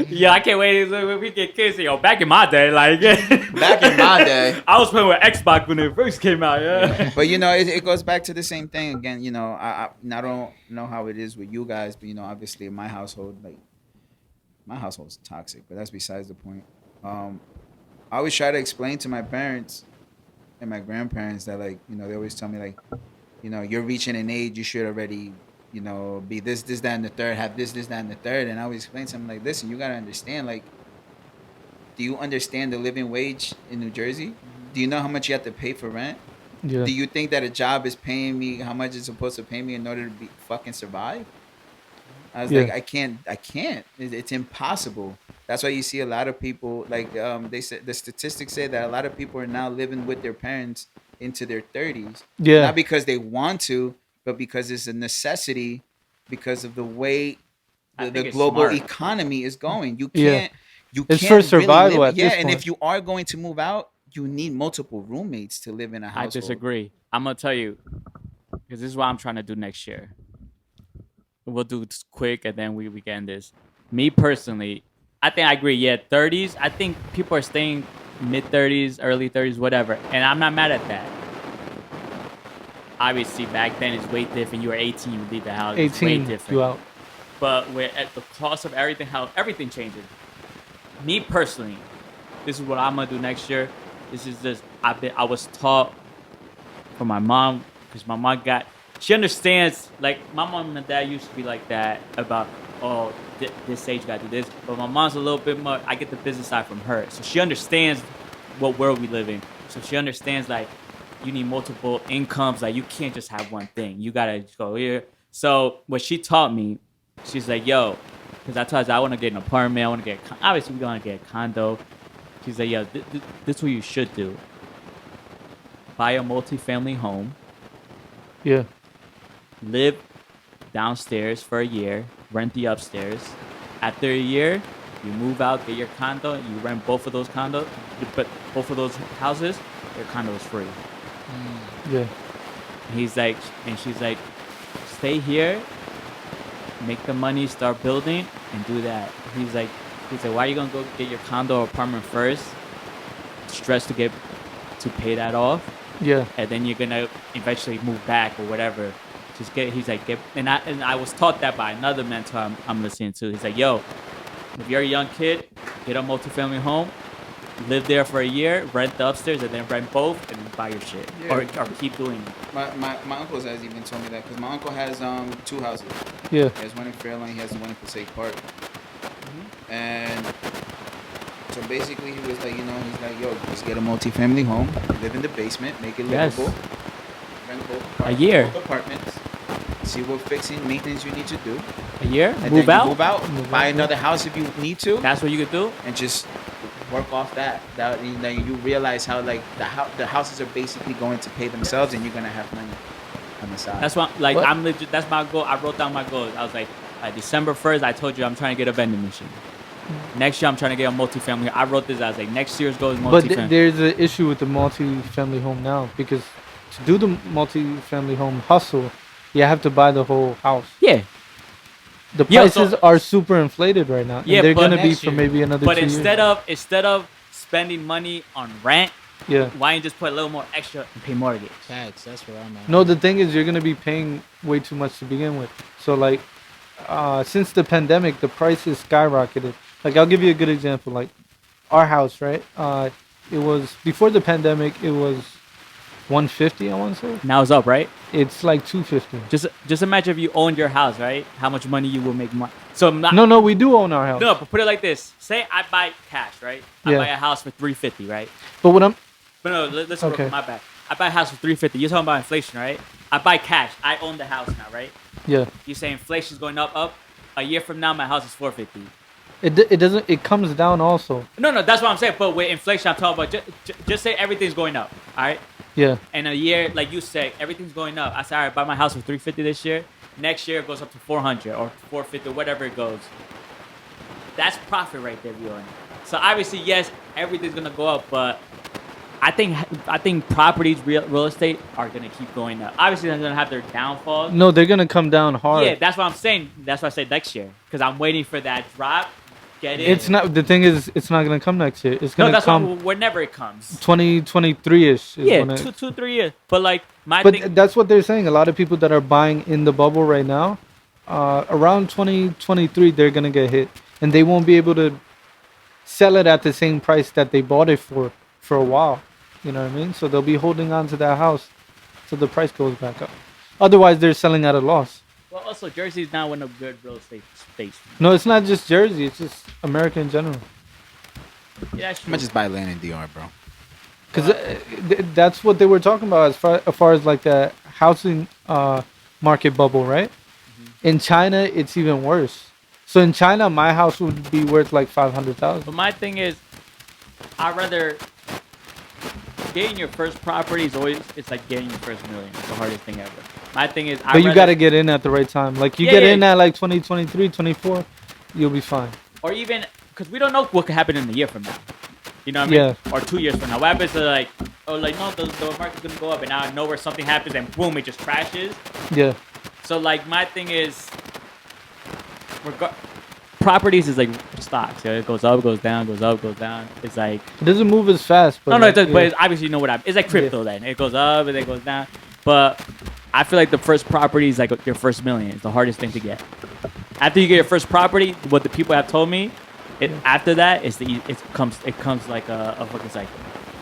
Yeah, I can't wait till we get kids. Back in my day, like Back in my day. I was playing with Xbox when it first came out. Yeah. But it goes back to the same thing again. I don't know how it is with you guys, but obviously in my household, like, my household's toxic, but that's besides the point. I always try to explain to my parents and my grandparents that, like, they always tell me, like, you're reaching an age, you should already, be this, that, and the third, have this, that, and the third. And I always explain to them, like, listen, you gotta understand, like, do you understand the living wage in New Jersey? Do you know how much you have to pay for rent? yeah. Do you think that a job is paying me how much it's supposed to pay me in order to fucking survive? I was Yeah. like, I can't. It's impossible. That's why you see a lot of people like they said the statistics say that a lot of people are now living with their parents into their 30s, Yeah. not because they want to, but because it's a necessity because of the way I the think it's global smart. economy is going. You Yeah. can't. You It's can't for survival really at live. Yeah, this and point. if you are going to move out, you need multiple roommates to live in a I household. disagree. I'm gonna tell you because this is what I'm trying to do next year. We'll do this quick and then we get in this. Me personally, I think I agree. Yeah, 30s. I think people are staying mid 30s, early 30s, whatever, and I'm not mad at that. Obviously, back then it's way different. You were 18, you leave the house. It's way 18, different. you out. But we're at the cost of everything, how everything changes. Me personally, this is what I'm gonna do next year. This is just I was taught from my mom because my mom she understands, like my mom and dad used to be like that about this age you gotta do this, but my mom's a little bit more. I get the business side from her, so she understands what world we live in. So she understands like you need multiple incomes, like you can't just have one thing. You gotta go here. So what she taught me, she's like, yo, because I told her I want to get an apartment, I want to get obviously we want to get a condo. She's like, yo, this is what you should do. Buy a multi-family home, Yeah. live downstairs for a year, rent the upstairs. After a year, you move out, get your condo, you rent both of those condos, but both of those houses, your condo is free. Yeah. He's like, and she's like, stay here, make the money, start building, and do that. He's like, why are you gonna go get your condo or apartment first? Stress to pay that off, Yeah. and then you're gonna eventually move back or whatever. Just get. He's like, and I was taught that by another mentor I'm listening to. He's like, yo, if you're a young kid, get a multifamily home, live there for a year, rent the upstairs, and then rent both, and buy your shit, Yeah. or keep doing it. My uncle has even told me that because my uncle has 2 houses. Yeah. He has one in Fairlawn. He has one in Passaic Park. And so basically, he was like, he's like, yo, just get a multi-family home, live in the basement, make it Yes. livable, rent A year. both apartments, see what fixing maintenance you need to do, A year, and move then out. you move out, Move buy out. another house if you need to, That's what you could do. and just work off that. Then you realize how like the houses are basically going to pay themselves, and you're gonna have money on the side. That's what like What? I'm legit. That's my goal. I wrote down my goals. I was like, by December 1st, I told you I'm trying to get a vending machine. Next year, I'm trying to get a multifamily. I wrote this. I was like, next year's goal is But multifamily. there's an issue with the multi-family home now because to do the multi-family home hustle, you have to buy the whole house. Yeah, The Yeah, prices so- are super inflated right now. Yeah, and they're but gonna be next for year. maybe another but 2 instead years. of spending money on rent, Yeah. why don't you just put a little more extra and pay mortgage? Tax. That's where I'm at. No, the thing is, you're gonna be paying way too much to begin with. So like, since the pandemic, the prices skyrocketed. Like, I'll give you a good example. Like, our house, right? It was before the pandemic. It was 150. I want to say. Now it's up, right? It's like 250. Just imagine if you owned your house, right? How much money you will make. So I'm not, No, we do own our house. no, but put it like this. Say I buy cash, right? I Yeah. buy a house for $350, right? But what I'm But no, listen, Okay. my bad. I buy a house for $350. You're talking about inflation, right? I buy cash. I own the house now, right? yeah. You say inflation's going up. A year from now, my house is $450. It doesn't. It comes down also. No, that's what I'm saying. But with inflation, I'm talking about just say everything's going up, all right? Yeah. And a year, like you say, everything's going up. I say, all right, buy my house for $350 this year. Next year it goes up to $400 or $450, whatever it goes. That's profit right there, Bjorn. So obviously, yes, everything's gonna go up, but I think properties, real estate, are gonna keep going up. Obviously, they're gonna have their downfalls. No, they're gonna come down hard. Yeah, that's what I'm saying. That's why I said next year, because I'm waiting for that drop. Get it? It's not. The thing is, it's not gonna come next year. It's No, gonna that's come whenever it comes. 2023ish. Yeah, 2-3 years. But like my But thing, that's what they're saying. A lot of people that are buying in the bubble right now, around 2023, they're gonna get hit, and they won't be able to sell it at the same price that they bought it for a while. You know what I mean? So they'll be holding on to that house till the price goes back up. Otherwise, they're selling at a loss. well, also Jersey's now in a good real estate space. No, it's not just Jersey. It's just America in general. Yeah, I'm gonna just buy land in DR, bro. Because that's what they were talking about as far as like the housing market bubble, right? In China, it's even worse. So in China, my house would be worth like 500,000. But my thing is, I'd rather getting your first property is always it's like getting your first million. It's the hardest thing ever. My thing is, But you got to get in at the right time. Like you get in at like 2023, 24, you'll be fine. Or even because we don't know what could happen in a year from now. You know what I mean? Yeah. Or 2 years from now. What happens to like, oh, like no, the market's gonna go up, and now I know where something happens, and boom, it just crashes. Yeah. So like my thing is, properties is like stocks. Yeah? It goes up, goes down, goes up, goes down. It's like It doesn't move as fast. But no, like, it does, yeah. but it's obviously you know what it's like crypto. Then it goes up and then it goes down. But I feel like the first property is like your first million. It's the hardest thing to get. After you get your first property, what the people have told me, after that it comes like a fucking cycle.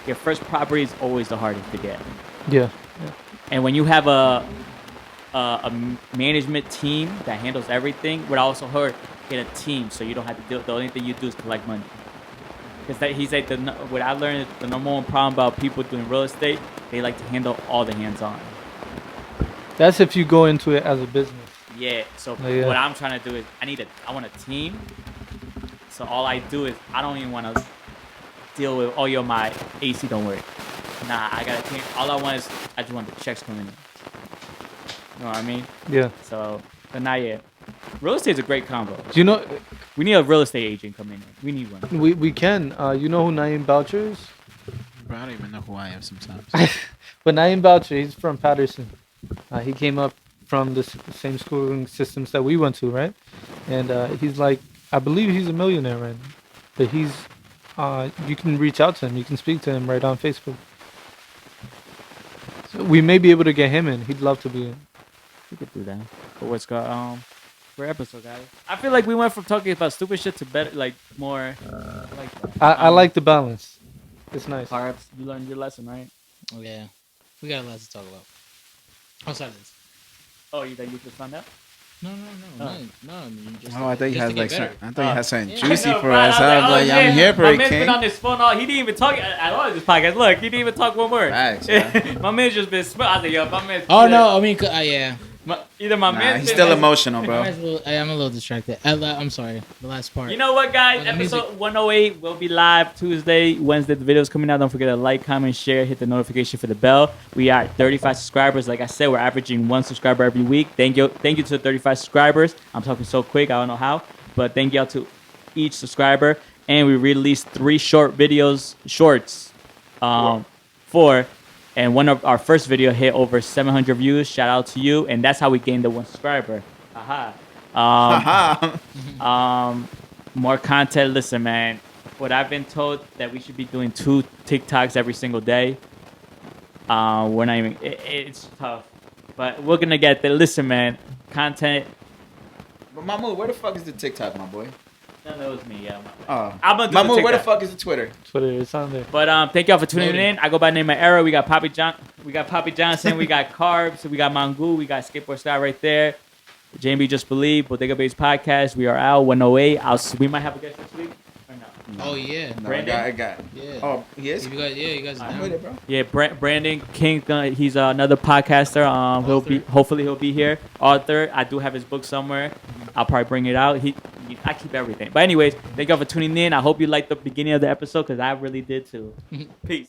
Your first property is always the hardest to get. Yeah. And when you have a management team that handles everything, what I also heard, get a team so you don't have to do it. The only thing you do is collect money. Because he's like what I learned is the number one problem about people doing real estate, they like to handle all the hands-on. That's if you go into it as a business. Yeah. So Yeah. what I'm trying to do is I want a team. So all I do is I don't even want to deal with my AC don't work. Nah, I got a team. All I want is I just want the checks coming in. You know what I mean? Yeah. So, but not yet. Real estate's a great combo. Do you know? We need a real estate agent coming in. We need one. We can. You know who Naeem Boucher is? Bro, I don't even know who I am sometimes. But Naeem Boucher, he's from Patterson. He came up from the same schooling systems that we went to, right? And he's like, I believe he's a millionaire right now. But he's, you can reach out to him. You can speak to him right on Facebook. So we may be able to get him in. He'd love to be in. We could do that. But what's got for episode, guys? I feel like we went from talking about stupid shit to better, like more. Like I like the balance. It's nice. Carbs. You learned your lesson, right? Oh, yeah. We got a lot to talk about. Outside of this. Oh, you just found out? No. Oh. No. I mean, just, Oh, I thought you just had to get like better. I thought you had something Yeah. juicy I know, for right? us. I I was like, oh, I'm shit. here for My it, man's been King. on his phone. He didn't even talk at all in this podcast. Look, he didn't even talk one word. Facts, yeah. My man's just been smart. I was like, yo, my man's. Oh, no. I mean, yeah. Either my Nah, man's he's been still like- emotional, bro. I'm a little distracted. I'm sorry. The last part. You know what, guys? The music. Episode 108 will be live Tuesday, Wednesday. The video's coming out. Don't forget to like, comment, share, hit the notification for the bell. We are at 35 subscribers. Like I said, we're averaging 1 subscriber every week. Thank you to the 35 subscribers. I'm talking so quick, I don't know how, but thank you all to each subscriber. And we released 3 shorts. 4. And one of our first video hit over 700 views. Shout out to you. And that's how we gained the 1 subscriber. Haha. More content. Listen, man. What I've been told that we should be doing 2 TikToks every single day. We're not even. It's tough, but we're gonna get there. Listen, man. Content. But Mahmud, where the fuck is the TikTok, my boy? No, that was me. Yeah. Oh, I'm gonna do Mahmud, the where the TikTok. fuck is the Twitter? Twitter, it's on there. But thank y'all for tuning in. I go by the name of Era. We got Papijohnson. We got Carbs. We got Mahmud. We got Skateboard Style right there. JB Just Believe. Bodega Babiez podcast. We are out 108. We might have a guest this week or no? Oh, yeah. No, Brandon? I got. Yeah. Oh, he is. If you guys I'm down. with it, bro. Yeah, Brandon King. He's another podcaster. Hopefully he'll be here. Author. I do have his book somewhere. I'll probably bring it out. I keep everything. But anyways, thank y'all for tuning in. I hope you liked the beginning of the episode because I really did too. Peace.